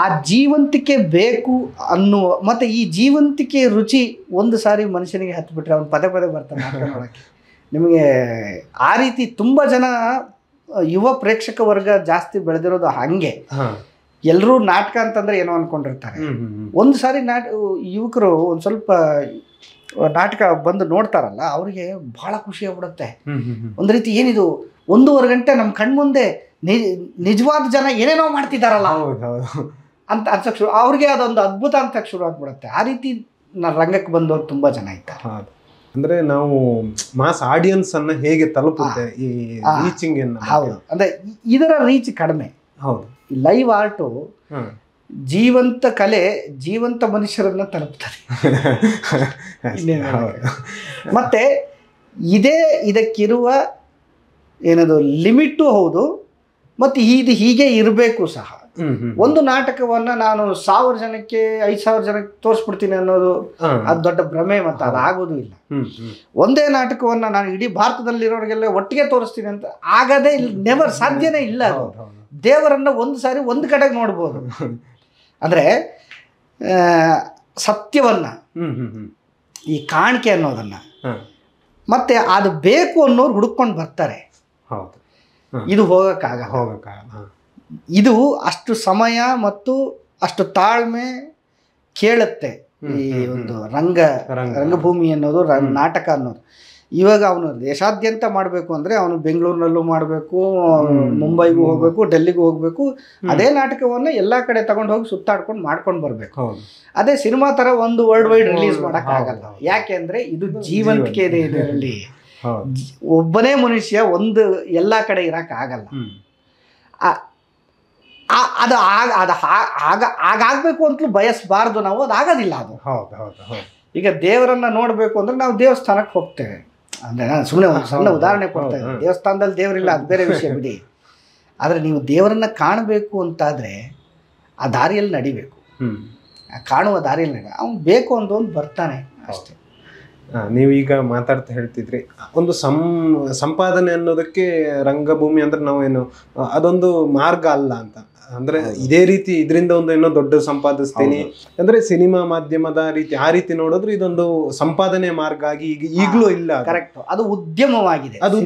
ಆ ಜೀವಂತಿಕೆ ಬೇಕು ಅನ್ನುವ, ಮತ್ತೆ ಈ ಜೀವಂತಿಕೆ ರುಚಿ ಒಂದು ಸಾರಿ ಮನುಷ್ಯನಿಗೆ ಹತ್ಬಿಟ್ರೆ ಅವನು ಪದೇ ಪದೇ ಬರ್ತಾನೆ ನೋಡಕ್ಕೆ. ನಿಮಗೆ ಆ ರೀತಿ ತುಂಬ ಜನ ಯುವ ಪ್ರೇಕ್ಷಕ ವರ್ಗ ಜಾಸ್ತಿ ಬೆಳೆದಿರೋದು ಹಾಗೆ. ಎಲ್ಲರೂ ನಾಟಕ ಅಂತಂದ್ರೆ ಏನೋ ಅನ್ಕೊಂಡಿರ್ತಾರೆ. ಒಂದು ಸಾರಿ ಯುವಕರು ಒಂದು ಸ್ವಲ್ಪ ನಾಟಕ ಬಂದು ನೋಡ್ತಾರಲ್ಲ, ಅವ್ರಿಗೆ ಬಹಳ ಖುಷಿ ಆಗ್ಬಿಡುತ್ತೆ. ಒಂದು ರೀತಿ ಏನಿದು 1.5 ಗಂಟೆ ನಮ್ಮ ಕಣ್ಮುಂದೆ ನಿಜವಾದ ಜನ ಏನೇನೋ ಮಾಡ್ತಿದ್ದಾರಲ್ಲ ಅಂತ ಅನ್ಸಕ್ ಶುರು, ಅವ್ರಿಗೆ ಅದೊಂದು ಅದ್ಭುತ ಅಂತ ಶುರು ಆಗ್ಬಿಡುತ್ತೆ. ಆ ರೀತಿ ರಂಗಕ್ಕೆ ಬಂದವ್ರು ತುಂಬಾ ಜನ ಇದ್ದಾರೆ. ಅಂದ್ರೆ ನಾವು ಮಾಸ್ ಆಡಿಯನ್ಸ್ ಅನ್ನ ಹೇಗೆ ತಲುಪುತ್ತೆ ಈ ರೀಚಿಂಗ್? ಹೌದು, ಅಂದ್ರೆ ಇದರ ರೀಚ್ ಕಡಿಮೆ. ಹೌದು, ಲೈವ್ ಆರ್ಟು ಜೀವಂತ ಕಲೆ ಜೀವಂತ ಮನುಷ್ಯರನ್ನ ತಲುಪ್ತದೆ. ಮತ್ತೆ ಇದಕ್ಕಿರುವ ಏನದು ಲಿಮಿಟು ಹೌದು, ಮತ್ತು ಇದು ಹೀಗೆ ಇರಬೇಕು ಸಹ. ಒಂದು ನಾಟಕವನ್ನ ನಾನು 1000 ಜನಕ್ಕೆ 5000 ಜನಕ್ಕೆ ತೋರಿಸ್ಬಿಡ್ತೀನಿ ಅನ್ನೋದು ಅದು ದೊಡ್ಡ ಭ್ರಮೆ, ಮತ್ತು ಅದಾಗೋದು ಇಲ್ಲ. ಒಂದೇ ನಾಟಕವನ್ನ ನಾನು ಇಡೀ ಭಾರತದಲ್ಲಿರೋರಿಗೆಲ್ಲ ಒಟ್ಟಿಗೆ ತೋರಿಸ್ತೀನಿ ಅಂತ ಆಗದೇ ಇಲ್ಲ, ನೆವರ್, ಸಾಧ್ಯನೇ ಇಲ್ಲ. ದೇವರನ್ನ ಒಂದು ಸಾರಿ ಒಂದು ಕಡೆಗೆ ನೋಡ್ಬೋದು. ಅಂದ್ರೆ ಸತ್ಯವನ್ನ, ಈ ಕಾಣಿಕೆ ಅನ್ನೋದನ್ನ, ಮತ್ತೆ ಅದು ಬೇಕು ಅನ್ನೋರು ಹುಡುಕೊಂಡು ಬರ್ತಾರೆ. ಇದು ಹೋಗಕ್ಕಾಗಲ್ಲ. ಇದು ಅಷ್ಟು ಸಮಯ ಮತ್ತು ಅಷ್ಟು ತಾಳ್ಮೆ ಕೇಳುತ್ತೆ. ಈ ಒಂದು ರಂಗಭೂಮಿ ಅನ್ನೋದು, ನಾಟಕ ಅನ್ನೋದು. ಇವಾಗ ಅವನು ದೇಶಾದ್ಯಂತ ಮಾಡಬೇಕು ಅಂದರೆ ಅವನು ಬೆಂಗಳೂರಿನಲ್ಲೂ ಮಾಡಬೇಕು, ಮುಂಬೈಗೂ ಹೋಗ್ಬೇಕು, ಡೆಲ್ಲಿಗೂ ಹೋಗ್ಬೇಕು. ಅದೇ ನಾಟಕವನ್ನು ಎಲ್ಲ ಕಡೆ ತಗೊಂಡು ಹೋಗಿ ಸುತ್ತಾಡ್ಕೊಂಡು ಮಾಡ್ಕೊಂಡು ಬರಬೇಕು. ಅದೇ ಸಿನಿಮಾ ಥರ ಒಂದು ವರ್ಲ್ಡ್ ವೈಡ್ ರಿಲೀಸ್ ಮಾಡೋಕ್ಕಾಗಲ್ಲ. ಯಾಕೆ ಅಂದರೆ ಇದು ಜೀವಂತಿಕೆ ಇದೆ ಇದರಲ್ಲಿ. ಒಬ್ಬನೇ ಮನುಷ್ಯ ಎಲ್ಲ ಕಡೆ ಇರೋಕ್ಕಾಗಲ್ಲ. ಅದು ಆಗಾಗಬೇಕು ಅಂತಲೂ ಬಯಸಬಾರ್ದು ನಾವು, ಅದಾಗೋದಿಲ್ಲ ಅದು. ಈಗ ದೇವರನ್ನ ನೋಡಬೇಕು ಅಂದ್ರೆ ನಾವು ದೇವಸ್ಥಾನಕ್ಕೆ ಹೋಗ್ತೇವೆ. ಅಂದರೆ ನಾನು ಸುಮ್ಮನೆ ಒಂದು ಸಣ್ಣ ಉದಾಹರಣೆ ಕೊಡ್ತಾ ಇದ್ದೀನಿ. ದೇವಸ್ಥಾನದಲ್ಲಿ ದೇವರಿಲ್ಲ, ಅದು ಬೇರೆ ವಿಷಯ ಬಿಡಿ. ಆದರೆ ನೀವು ದೇವರನ್ನ ಕಾಣಬೇಕು ಅಂತಾದರೆ ಆ ದಾರಿಯಲ್ಲಿ ನಡಿಬೇಕು. ಕಾಣುವ ದಾರಿಯಲ್ಲಿ ಅವನು ಬೇಕು ಒಂದು ಬರ್ತಾನೆ ಅಷ್ಟೇ. ನೀವೀಗ ಮಾತಾಡ್ತಾ ಹೇಳ್ತಿದ್ರಿ, ಒಂದು ಸಂಪಾದನೆ ಅನ್ನೋದಕ್ಕೆ ರಂಗಭೂಮಿ ಅಂದ್ರೆ ನಾವೇನು ಅದೊಂದು ಮಾರ್ಗ ಅಲ್ಲ ಅಂತ. ಅಂದ್ರೆ ಇದೇ ರೀತಿ ಇದರಿಂದ ಒಂದು ಏನೋ ದೊಡ್ಡ ಸಂಪಾದಿಸ್ತೀನಿ ಅಂದ್ರೆ ಸಿನಿಮಾ ಮಾಧ್ಯಮದ ರೀತಿ ಆ ರೀತಿ ನೋಡಿದ್ರೆ ಇದೊಂದು ಸಂಪಾದನೆ ಮಾರ್ಗ ಆಗಿ ಈಗಲೂ ಇಲ್ಲ. ಕರೆಕ್ಟ್, ಅದು ಉದ್ಯಮವಾಗಿದೆ. ಅದು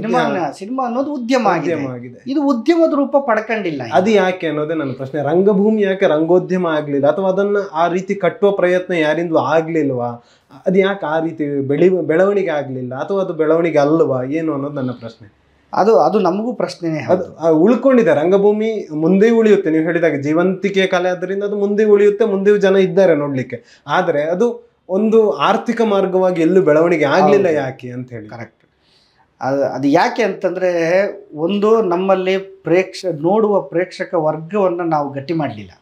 ಸಿನಿಮಾ ಅನ್ನೋದು ಉದ್ಯಮ ಆಗಿದೆ. ಇದು ಉದ್ಯಮದ ರೂಪ ಪಡ್ಕೊಂಡಿಲ್ಲ. ಅದು ಯಾಕೆ ಅನ್ನೋದೇ ನನ್ನ ಪ್ರಶ್ನೆ. ರಂಗಭೂಮಿ ಯಾಕೆ ರಂಗೋದ್ಯಮ ಆಗ್ಲಿಲ್ಲ, ಅಥವಾ ಅದನ್ನ ಆ ರೀತಿ ಕಟ್ಟುವ ಪ್ರಯತ್ನ ಯಾರಿಂದಲೂ ಆಗ್ಲಿಲ್ವಾ? ಅದು ಯಾಕೆ ಆ ರೀತಿ ಬೆಳವಣಿಗೆ ಆಗ್ಲಿಲ್ಲ, ಅಥವಾ ಅದು ಬೆಳವಣಿಗೆ ಅಲ್ವಾ ಏನು ಅನ್ನೋದು ನನ್ನ ಪ್ರಶ್ನೆ. ಅದು ನಮಗೂ ಪ್ರಶ್ನೆನೇ. ಅದು ಉಳ್ಕೊಂಡಿದೆ. ರಂಗಭೂಮಿ ಮುಂದೆ ಉಳಿಯುತ್ತೆ, ನೀವು ಹೇಳಿದಾಗ ಜೀವಂತಿಕೆ ಕಲೆ ಆದ್ದರಿಂದ ಅದು ಮುಂದೆ ಉಳಿಯುತ್ತೆ, ಮುಂದೆಯೂ ಜನ ಇದ್ದಾರೆ ನೋಡ್ಲಿಕ್ಕೆ. ಆದರೆ ಅದು ಒಂದು ಆರ್ಥಿಕ ಮಾರ್ಗವಾಗಿ ಎಲ್ಲೂ ಬೆಳವಣಿಗೆ ಆಗ್ಲಿಲ್ಲ. ಯಾಕೆ ಅಂತ ಹೇಳಿ. ಕರೆಕ್ಟ್. ಅದು ಯಾಕೆ ಅಂತಂದ್ರೆ, ಒಂದು ನಮ್ಮಲ್ಲಿ ನೋಡುವ ಪ್ರೇಕ್ಷಕ ವರ್ಗವನ್ನು ನಾವು ಗಟ್ಟಿ ಮಾಡಲಿಲ್ಲ.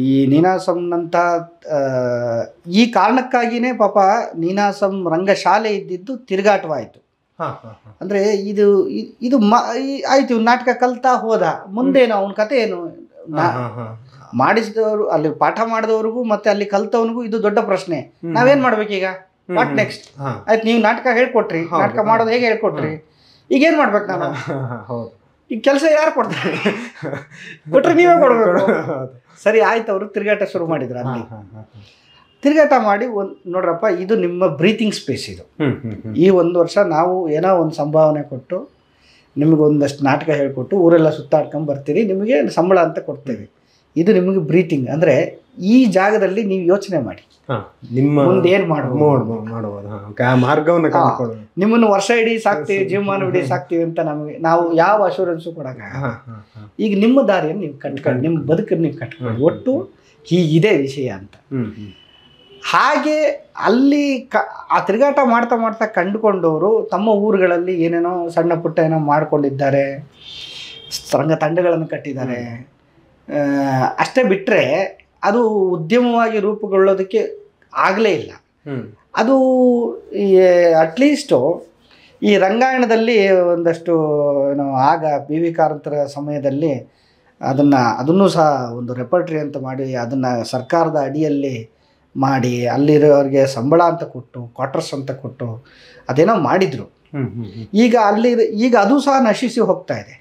ಈ ನೀನಾಸಂನಂಥ ಈ ಕಾರಣಕ್ಕಾಗಿಯೇ ಪಾಪ ನೀನಾಸಂ ರಂಗಶಾಲೆ ಇದ್ದಿದ್ದು ತಿರುಗಾಟವಾಯಿತು. ಅಂದರೆ ಇದು ಆಯ್ತು, ಇವ್ನು ನಾಟಕ ಕಲ್ತಾ ಹೋದ, ಮುಂದೇನು ಅವನ ಕತೆ ಏನು? ಮಾಡಿಸಿದವರು, ಅಲ್ಲಿ ಪಾಠ ಮಾಡಿದವ್ರಿಗೂ ಮತ್ತೆ ಅಲ್ಲಿ ಕಲ್ತವನಿಗೂ ಇದು ದೊಡ್ಡ ಪ್ರಶ್ನೆ. ನಾವೇನ್ ಮಾಡ್ಬೇಕೀಗ? What next? ಆಯ್ತು, ನೀವು ನಾಟಕ ಹೇಳ್ಕೊಟ್ರಿ, ನಾಟಕ ಮಾಡೋದು ಹೇಗೆ ಹೇಳ್ಕೊಟ್ರಿ, ಈಗೇನ್ ಮಾಡ್ಬೇಕು ನಾನು? ಈಗ ಕೆಲಸ ಯಾರು ಕೊಡ್ತಾರೆ? ಕೊಟ್ರೆ ನೀವೇ ಕೊಡ್ಬೇಕು. ಸರಿ ಆಯ್ತು, ಅವರು ತಿರುಗಾಟ ಶುರು ಮಾಡಿದ್ರು. ಅಲ್ಲಿ ತಿರುಗಾಟ ಮಾಡಿ ನೋಡ್ರಪ್ಪ, ಇದು ನಿಮ್ಮ ಬ್ರೀತಿಂಗ್ ಸ್ಪೇಸ್. ಇದು ಈ 1 ವರ್ಷ ನಾವು ಏನೋ ಒಂದು ಸಂಭಾವನೆ ಕೊಟ್ಟು ನಿಮಗೆ ಒಂದಷ್ಟು ನಾಟಕ ಹೇಳ್ಕೊಟ್ಟು ಊರೆಲ್ಲ ಸುತ್ತಾಡ್ಕೊಂಡು ಬರ್ತೀರಿ, ನಿಮಗೆ ಸಂಬಳ ಅಂತ ಕೊಡ್ತೇವೆ. ಇದು ನಿಮಗೆ ಬ್ರೀತಿಂಗ್. ಅಂದರೆ ಈ ಜಾಗದಲ್ಲಿ ನೀವು ಯೋಚನೆ ಮಾಡಿ, ನಿಮ್ಮ ಮುಂದೆ ಏನು ಮಾಡ್ಬೋದು, ಮಾರ್ಗವನ್ನು ನಿಮ್ಮನ್ನು ವರ್ಷ ಇಡೀ ಸಾಕ್ತೀವಿ, ಜೀವಮಾನ ಇಡೀ ಸಾಕ್ತೀವಿ ಅಂತ ನಾವು ಯಾವ ಅಶೂರೆನ್ಸು ಕೊಡೋಕ್ಕಾಗಲ್ಲ. ಈಗ ನಿಮ್ಮ ದಾರಿಯನ್ನು ನೀವು ಕಟ್ಕೊಂಡು, ನಿಮ್ಮ ಬದುಕನ್ನು ನೀವು ಕಟ್ಕೊಂಡು, ಒಟ್ಟು ಹೀಗಿದೆ ವಿಷಯ ಅಂತ. ಹಾಗೆ ಅಲ್ಲಿ ಆ ತಿರುಗಾಟ ಮಾಡ್ತಾ ಮಾಡ್ತಾ ಕಂಡುಕೊಂಡವರು ತಮ್ಮ ಊರುಗಳಲ್ಲಿ ಏನೇನೋ ಸಣ್ಣ ಪುಟ್ಟ ಏನೋ ಮಾಡ್ಕೊಂಡಿದ್ದಾರೆ, ರಂಗ ತಂಡಗಳನ್ನು ಕಟ್ಟಿದ್ದಾರೆ. ಅಷ್ಟೇ ಬಿಟ್ಟರೆ ಅದು ಉದ್ಯಮವಾಗಿ ರೂಪುಗೊಳ್ಳೋದಕ್ಕೆ ಆಗಲೇ ಇಲ್ಲ. ಅದು ಅಟ್ಲೀಸ್ಟು ಈ ರಂಗಾಯಣದಲ್ಲಿ ಒಂದಷ್ಟು ಏನೋ ಆಗ ಬಿ ವಿ ಕಾರಂತರ ಸಮಯದಲ್ಲಿ ಅದನ್ನು ಸಹ ಒಂದು ರೆಪರ್ಟ್ರಿ ಅಂತ ಮಾಡಿ ಅದನ್ನು ಸರ್ಕಾರದ ಅಡಿಯಲ್ಲಿ ಮಾಡಿ ಅಲ್ಲಿರೋರಿಗೆ ಸಂಬಳ ಅಂತ ಕೊಟ್ಟು, ಕ್ವಾರ್ಟರ್ಸ್ ಅಂತ ಕೊಟ್ಟು ಅದೇನೋ ಮಾಡಿದರು. ಈಗ ಅದು ಸಹ ನಶಿಸಿ ಹೋಗ್ತಾ ಇದೆ.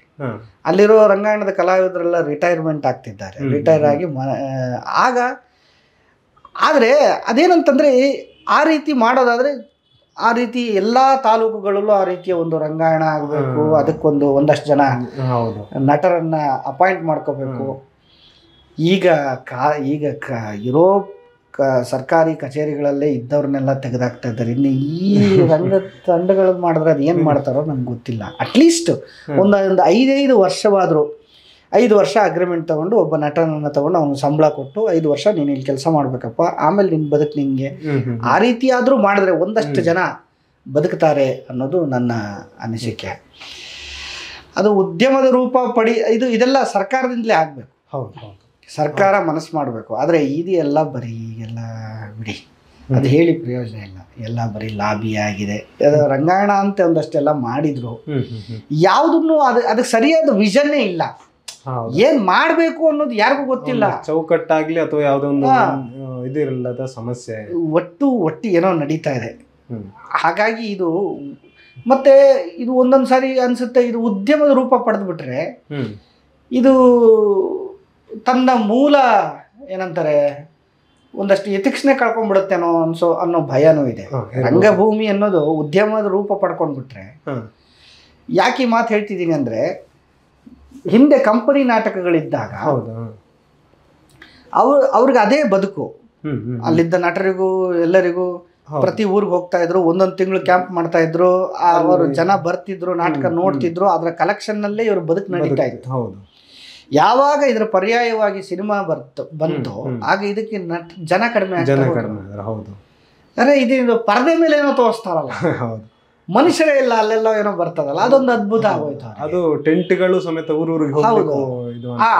ಅಲ್ಲಿರೋ ರಂಗಾಯಣದ ಕಲಾವಿದರೆಲ್ಲ ರಿಟೈರ್ಮೆಂಟ್ ಆಗ್ತಿದ್ದಾರೆ, ರಿಟೈರ್ ಆಗಿ ಆದರೆ ಅದೇನಂತಂದರೆ ಆ ರೀತಿ ಮಾಡೋದಾದರೆ ಆ ರೀತಿ ಎಲ್ಲ ತಾಲೂಕುಗಳಲ್ಲೂ ಆ ರೀತಿಯ ಒಂದು ರಂಗಾಯಣ ಆಗಬೇಕು. ಅದಕ್ಕೊಂದು ಒಂದಷ್ಟು ಜನ ನಟರನ್ನು ಅಪಾಯಿಂಟ್ ಮಾಡ್ಕೋಬೇಕು. ಈಗ ಇರೋ ಸರ್ಕಾರಿ ಕಚೇರಿಗಳಲ್ಲೇ ಇದ್ದವ್ರನ್ನೆಲ್ಲ ತೆಗೆದಾಕ್ತಾ ಇದ್ದಾರೆ. ಇನ್ನು ಈ ರಂಗ ತಂಡಗಳು ಮಾಡಿದ್ರೆ ಅದು ಏನು ಮಾಡ್ತಾರೋ ನಮ್ಗೆ ಗೊತ್ತಿಲ್ಲ. ಅಟ್ಲೀಸ್ಟ್ ಒಂದು 5 ವರ್ಷವಾದರೂ 5 ವರ್ಷ ಅಗ್ರಿಮೆಂಟ್ ತೊಗೊಂಡು ಒಬ್ಬ ನಟನನ್ನು ತೊಗೊಂಡು ಅವ್ನಿಗೆ ಸಂಬಳ ಕೊಟ್ಟು 5 ವರ್ಷ ನೀನು ಇಲ್ಲಿ ಕೆಲಸ ಮಾಡಬೇಕಪ್ಪ, ಆಮೇಲೆ ನಿನ್ನ ಬದುಕು ನಿಂಗೆ, ಆ ರೀತಿ ಆದರೂ ಮಾಡಿದ್ರೆ ಒಂದಷ್ಟು ಜನ ಬದುಕ್ತಾರೆ ಅನ್ನೋದು ನನ್ನ ಅನಿಸಿಕೆ. ಅದು ಉದ್ಯಮದ ರೂಪ ಇದೆಲ್ಲ ಸರ್ಕಾರದಿಂದಲೇ ಆಗಬೇಕು. ಸರ್ಕಾರ ಮನಸ್ಸು ಮಾಡಬೇಕು. ಆದರೆ ಇದೆಲ್ಲ ಬರೀ ಎಲ್ಲ ಬಿಡಿ, ಅದು ಹೇಳಿ ಪ್ರಯೋಜನ ಇಲ್ಲ. ಎಲ್ಲ ಬರೀ ಲಾಬಿ ಆಗಿದೆ. ರಂಗಾಯಣ ಅಂತ ಒಂದಷ್ಟೆಲ್ಲ ಮಾಡಿದ್ರು, ಯಾವುದನ್ನು ಅದಕ್ಕೆ ಸರಿಯಾದ ವಿಷನ್ನೇ ಇಲ್ಲ. ಏನ್ ಮಾಡಬೇಕು ಅನ್ನೋದು ಯಾರಿಗೂ ಗೊತ್ತಿಲ್ಲ. ಚೌಕಟ್ಟಾಗ್ಲಿ ಅಥವಾ ಯಾವುದೊಂದು ಇದಿರಲ್ಲದ ಸಮಸ್ಯೆ ಒಟ್ಟು ಏನೋ ನಡೀತಾ ಇದೆ. ಹಾಗಾಗಿ ಇದು ಮತ್ತೆ ಇದು ಒಂದೊಂದು ಸಾರಿ ಅನ್ಸುತ್ತೆ, ಇದು ಉದ್ಯಮದ ರೂಪ ಪಡೆದ್ಬಿಟ್ರೆ ಇದು ತನ್ನ ಮೂಲ ಏನಂತಾರೆ ಒಂದಷ್ಟು ಎಥಿಕ್ಸ್ನೇ ಕಳ್ಕೊಂಡ್ಬಿಡುತ್ತೇನೋ ಅನ್ನೋ ಭಯನೂ ಇದೆ. ರಂಗಭೂಮಿ ಅನ್ನೋದು ಉದ್ಯಮದ ರೂಪ ಪಡ್ಕೊಂಡ್ಬಿಟ್ರೆ, ಯಾಕೆ ಈ ಮಾತು ಹೇಳ್ತಿದ್ದೀನಿ ಅಂದರೆ, ಹಿಂದೆ ಕಂಪನಿ ನಾಟಕಗಳಿದ್ದಾಗ ಅವ್ರಿಗೆ ಅದೇ ಬದುಕು. ಅಲ್ಲಿದ್ದ ನಟರಿಗೂ ಎಲ್ಲರಿಗೂ ಪ್ರತಿ ಊರಿಗೆ ಹೋಗ್ತಾ ಇದ್ರು, ಒಂದೊಂದು ತಿಂಗಳು ಕ್ಯಾಂಪ್ ಮಾಡ್ತಾ ಇದ್ರು, ಅವರು ಜನ ಬರ್ತಿದ್ರು, ನಾಟಕ ನೋಡ್ತಿದ್ರು, ಅದರ ಕಲೆಕ್ಷನ್ನಲ್ಲೇ ಇವ್ರ ಬದುಕು ನಡೀತಾ ಇತ್ತು. ಯಾವಾಗ ಇದರ ಪರ್ಯಾಯವಾಗಿ ಸಿನಿಮಾ ಬಂತು ಆಗ ಇದಕ್ಕೆ ಜನ ಕಡಿಮೆ ಅರೆ ಇದು ಪರದೆ ಮೇಲೆ ಏನೋ ತೋರಿಸ್ತಾರಲ್ಲ, ಮನುಷ್ಯರೇ ಇಲ್ಲ, ಅಲ್ಲೆಲ್ಲ ಏನೋ ಬರ್ತದಲ್ಲ, ಅದೊಂದು ಅದ್ಭುತ ಆಗೋಯ್ತು. ಅದು ಟೆಂಟ್ಗಳು ಸಮೇತ ಊರೂರಿಗೆ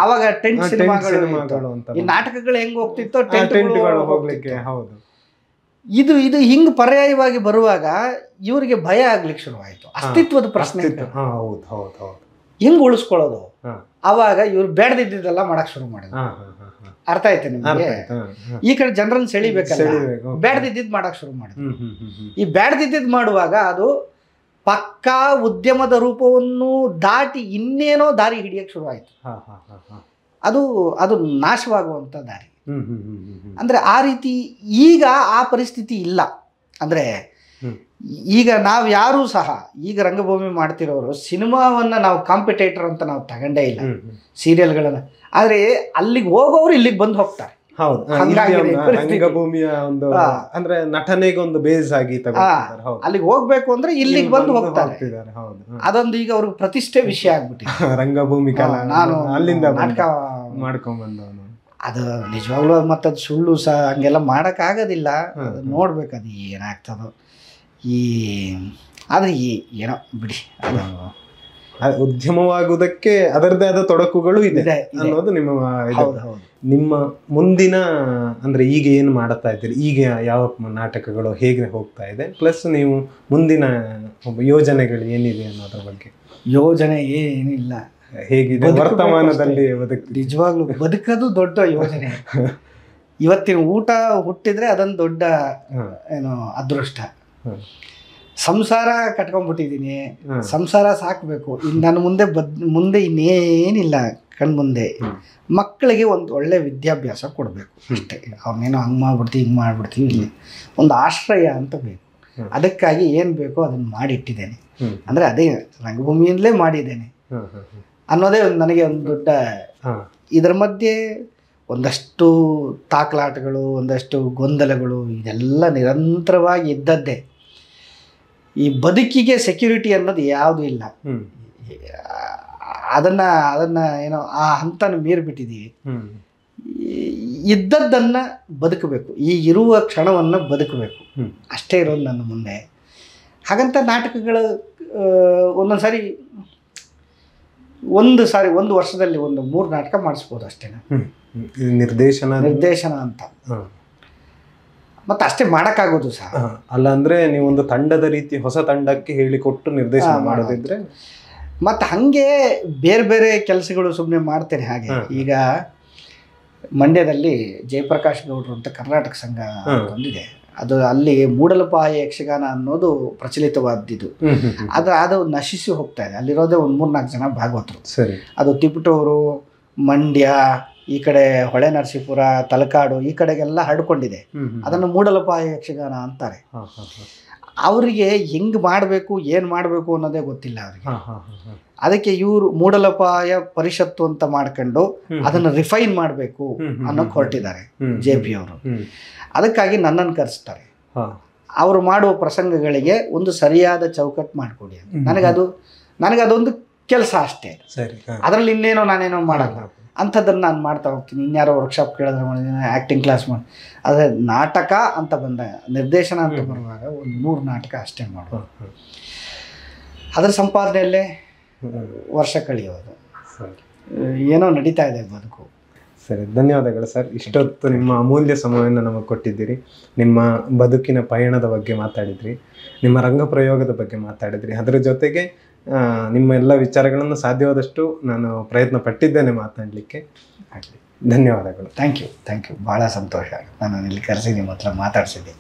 ಅವಾಗ ಟೆಂಟ್ ಸಿನಿಮಾಗಳು, ಈ ನಾಟಕಗಳು ಹೆಂಗ್ ಹೋಗ್ತಿತ್ತೋ ಟೆಂಟ್ಗಳು ಹೋಗ್ಲಿಕ್ಕೆ. ಇದು ಹಿಂಗ್ ಪರ್ಯಾಯವಾಗಿ ಬರುವಾಗ ಇವರಿಗೆ ಭಯ ಆಗ್ಲಿಕ್ಕೆ ಶುರುವಾಯಿತು. ಅಸ್ತಿತ್ವದ ಪ್ರಶ್ನೆ ಹೆಂಗ್ ಉಳಿಸ್ಕೊಳ್ಳೋದು. ಅವಾಗ ಇವ್ರು ಬೇಡದಿದ್ದೆಲ್ಲ ಮಾಡಕ್ ಶುರು ಮಾಡಿದ್ರು. ಅರ್ಥ ಆಯ್ತು ನಿಮಗೆ? ಈ ಕಡೆ ಜನರನ್ನು ಸೆಳಿಬೇಕಲ್ಲ, ಬೇಡದಿದ್ದಿದ್ದು ಮಾಡಕ್ ಶುರು ಮಾಡಿದ್ರು. ಈ ಬೇಡದಿದ್ದಿದ್ದು ಮಾಡುವಾಗ ಅದು ಪಕ್ಕಾ ಉದ್ಯಮದ ರೂಪವನ್ನು ದಾಟಿ ಇನ್ನೇನೋ ದಾರಿ ಹಿಡಿಯಕ್ಕೆ ಶುರುವಾಯಿತು. ಅದು ನಾಶವಾಗುವಂಥ ದಾರಿ. ಅಂದರೆ ಆ ರೀತಿ ಈಗ ಆ ಪರಿಸ್ಥಿತಿ ಇಲ್ಲ. ಅಂದರೆ ಈಗ ನಾವು ಯಾರೂ ಸಹ ಈಗ ರಂಗಭೂಮಿ ಮಾಡ್ತಿರೋರು ಸಿನಿಮಾವನ್ನು ನಾವು ಕಾಂಪಿಟೇಟರ್ ಅಂತ ನಾವು ತಗೊಂಡೇ ಇಲ್ಲ, ಸೀರಿಯಲ್ಗಳನ್ನು. ಆದರೆ ಅಲ್ಲಿಗೆ ಹೋಗೋರು ಇಲ್ಲಿಗೆ ಬಂದು ಹೋಗ್ತಾರೆ. ರಂಗಭೂಮಿಯ ಒಂದು ಅಂದ್ರೆ ನಟನೆಗೆ ಒಂದು ಬೇಸ್ ಆಗಿ ಅಲ್ಲಿಗೆ ಹೋಗ್ಬೇಕು ಅಂದ್ರೆ ಇಲ್ಲಿಗೆ ಬಂದು ಹೋಗ್ತಾರೆ. ಅದೊಂದು ಈಗ ಅವ್ರಿಗೆ ಪ್ರತಿಷ್ಠೆ ವಿಷಯ ಆಗ್ಬಿಟ್ಟಿದೆ. ರಂಗಭೂಮಿ ನಾನು ಅಲ್ಲಿಂದ ನಾಟಕ ಮಾಡ್ಕೊಂಡ್ ಬಂದವನು. ಅದು ನಿಜವಾಗ್ಲೂ ಮತ್ತದು ಸುಳ್ಳು ಸಹ, ಹಂಗೆಲ್ಲ ಮಾಡೋಕ್ಕಾಗೋದಿಲ್ಲ. ನೋಡ್ಬೇಕು ಅದು ಏನಾಗ್ತದೋ. ಆದರೆ ಏನೋ ಬಿಡಿ, ಅದು ಉದ್ಯಮವಾಗುವುದಕ್ಕೆ ಅದರದೇ ಆದ ತೊಡಕುಗಳು ಇದೆ ಅನ್ನೋದು ನಿಮ್ಮ ನಿಮ್ಮ ಮುಂದಿನ ಅಂದ್ರೆ ಈಗ ಏನು ಮಾಡ್ತಾ ಇದ್ದೀರಿ, ಈಗ ಯಾವ ನಾಟಕಗಳು ಹೇಗೆ ಹೋಗ್ತಾ ಇದೆ, ಪ್ಲಸ್ ನೀವು ಮುಂದಿನ ಯೋಜನೆಗಳು ಏನಿದೆ ಅನ್ನೋದ್ರ ಬಗ್ಗೆ. ಯೋಜನೆ ಏನಿಲ್ಲ, ಹೇಗಿದೆ ವರ್ತಮಾನದಲ್ಲಿ ನಿಜವಾಗ್ಲೂ ಬದುಕೋದು ದೊಡ್ಡ ಯೋಜನೆ. ಇವತ್ತಿನ ಊಟ ಹುಟ್ಟಿದ್ರೆ ಅದೊಂದು ದೊಡ್ಡ ಏನು ಅದೃಷ್ಟ. ಸಂಸಾರ ಕಟ್ಕೊಂಡ್ಬಿಟ್ಟಿದ್ದೀನಿ, ಸಂಸಾರ ಸಾಕಬೇಕು. ಇನ್ನು ನನ್ನ ಮುಂದೆ ಇನ್ನೇನಿಲ್ಲ ಕಣ್ಮುಂದೆ. ಮಕ್ಕಳಿಗೆ ಒಂದು ಒಳ್ಳೆ ವಿದ್ಯಾಭ್ಯಾಸ ಕೊಡಬೇಕು ಅಷ್ಟೇ. ಅವನೇನೋ ಹಂಗೆ ಮಾಡ್ಬಿಡ್ತೀವಿ ಹಿಂಗೆ ಮಾಡ್ಬಿಡ್ತೀವಿ, ಇಲ್ಲಿ ಒಂದು ಆಶ್ರಯ ಅಂತ ಬೇಕು. ಅದಕ್ಕಾಗಿ ಏನು ಬೇಕೋ ಅದನ್ನು ಮಾಡಿಟ್ಟಿದ್ದೇನೆ. ಅಂದರೆ ಅದೇ ರಂಗಭೂಮಿಯಿಂದಲೇ ಮಾಡಿದ್ದೇನೆ ಅನ್ನೋದೇ ನನಗೆ ಒಂದು ದೊಡ್ಡ. ಇದರ ಮಧ್ಯೆ ಒಂದಷ್ಟು ತಾಕಲಾಟಗಳು, ಒಂದಷ್ಟು ಗೊಂದಲಗಳು, ಇದೆಲ್ಲ ನಿರಂತರವಾಗಿ ಇದ್ದದ್ದೇ. ಈ ಬದುಕಿಗೆ ಸೆಕ್ಯೂರಿಟಿ ಅನ್ನೋದು ಯಾವುದೂ ಇಲ್ಲ. ಅದನ್ನು ಏನೋ ಆ ಹಂತನ ಮೀರಿಬಿಟ್ಟಿದ್ದೀವಿ. ಇದ್ದದ್ದನ್ನು ಬದುಕಬೇಕು, ಈಗಿರುವ ಕ್ಷಣವನ್ನು ಬದುಕಬೇಕು, ಅಷ್ಟೇ ಇರೋದು ನನ್ನ ಮುಂದೆ. ಹಾಗಂತ ನಾಟಕಗಳು ಒಂದೊಂದು ಸಾರಿ ಒಂದು ವರ್ಷದಲ್ಲಿ 3 ನಾಟಕ ಮಾಡಿಸ್ಬೋದು ಅಷ್ಟೇ. ನಿರ್ದೇಶನ ಅಂತ ಮತ್ತೆ ಅಷ್ಟೇ ಮಾಡೋಕ್ಕಾಗೋದು ಸಹ ಅಲ್ಲ. ಅಂದರೆ ನೀವೊಂದು ತಂಡದ ರೀತಿ ಹೊಸ ತಂಡಕ್ಕೆ ಹೇಳಿಕೊಟ್ಟು ನಿರ್ದೇಶನ ಮಾಡೋದಿದ್ರೆ ಮತ್ತು ಹಾಗೆ ಬೇರೆ ಬೇರೆ ಕೆಲಸಗಳು ಸುಮ್ಮನೆ ಮಾಡ್ತೇನೆ. ಹಾಗೆ ಈಗ ಮಂಡ್ಯದಲ್ಲಿ ಜಯಪ್ರಕಾಶ್ ಗೌಡ್ರು ಅಂತ ಕರ್ನಾಟಕ ಸಂಘ ಒಂದಿದೆ. ಅದು ಅಲ್ಲಿ ಮೂಡಲಪಾಯ ಯಕ್ಷಗಾನ ಅನ್ನೋದು ಪ್ರಚಲಿತವಾದ್ದು. ಅದು ನಶಿಸಿ ಹೋಗ್ತಾ ಇದೆ. ಅಲ್ಲಿರೋದೇ ಒಂದು 3-4 ಜನ ಭಾಗವತರು. ಅದು ತಿಪಟೂರು, ಮಂಡ್ಯ, ಈ ಕಡೆ ಹೊಳೆ ನರಸೀಪುರ, ತಲಕಾಡು, ಈ ಕಡೆಗೆಲ್ಲ ಹರಡ್ಕೊಂಡಿದೆ. ಅದನ್ನು ಮೂಡಲಪಾಯ ಯಕ್ಷಗಾನ ಅಂತಾರೆ. ಅವರಿಗೆ ಹೆಂಗೆ ಮಾಡಬೇಕು, ಏನು ಮಾಡಬೇಕು ಅನ್ನೋದೇ ಗೊತ್ತಿಲ್ಲ ಅವರಿಗೆ. ಅದಕ್ಕೆ ಇವರು ಮೂಡಲಪಾಯ ಪರಿಷತ್ತು ಅಂತ ಮಾಡ್ಕೊಂಡು ಅದನ್ನು ರಿಫೈನ್ ಮಾಡಬೇಕು ಅನ್ನೋಕೆ ಹೊರಟಿದ್ದಾರೆ JP ಅವರು. ಅದಕ್ಕಾಗಿ ನನ್ನನ್ನು ಕರೆಸ್ತಾರೆ. ಅವರು ಮಾಡುವ ಪ್ರಸಂಗಗಳಿಗೆ ಒಂದು ಸರಿಯಾದ ಚೌಕಟ್ಟು ಮಾಡಿಕೊಡಿ. ನನಗದೊಂದು ಕೆಲಸ ಅಷ್ಟೇ. ಅದರಲ್ಲಿ ಇನ್ನೇನೋ ನಾನೇನೋ ಮಾಡಲ್ಲ. ಅಂಥದ್ದನ್ನು ನಾನು ಮಾಡ್ತಾ ಹೋಗ್ತೀನಿ. ಇನ್ಯಾರೋ ವರ್ಕ್ಶಾಪ್ ಕೇಳಿದ್ರೆ ಮಾಡಿದ್ದೀನಿ, ಆ್ಯಕ್ಟಿಂಗ್ ಕ್ಲಾಸ್ ಮಾಡಿ. ಆದರೆ ನಾಟಕ ಅಂತ ಬಂದಾಗ, ನಿರ್ದೇಶನ ಅಂತ ಬರುವಾಗ ಒಂದು 3 ನಾಟಕ ಅಷ್ಟೇ ಮಾಡೋದು. ಅದರ ಸಂಪಾದನೆಯಲ್ಲೇ ವರ್ಷ ಕಳೆಯೋದು. ಏನೋ ನಡೀತಾ ಇದೆ ಬದುಕು. ಸರಿ, ಧನ್ಯವಾದಗಳು ಸರ್. ಇಷ್ಟೊತ್ತು ನಿಮ್ಮ ಅಮೂಲ್ಯ ಸಮಯವನ್ನು ನಮಗೆ ಕೊಟ್ಟಿದ್ದೀರಿ. ನಿಮ್ಮ ಬದುಕಿನ ಪಯಣದ ಬಗ್ಗೆ ಮಾತಾಡಿದ್ರಿ, ನಿಮ್ಮ ರಂಗ ಪ್ರಯೋಗದ ಬಗ್ಗೆ ಮಾತಾಡಿದ್ರಿ. ಅದರ ಜೊತೆಗೆ ನಿಮ್ಮ ಎಲ್ಲ ವಿಚಾರಗಳನ್ನು ಸಾಧ್ಯವಾದಷ್ಟು ನಾನು ಪ್ರಯತ್ನ ಪಟ್ಟಿದ್ದೇನೆ ಮಾತಾಡಲಿಕ್ಕೆ. ಧನ್ಯವಾದಗಳು. Thank you. ಭಾಳ ಸಂತೋಷ. ನಾನು ಇಲ್ಲಿ ಕರೆಸಿ ನಿಮ್ಮ ಹತ್ರ ಮಾತಾಡ್ಸಿದ್ದೆ.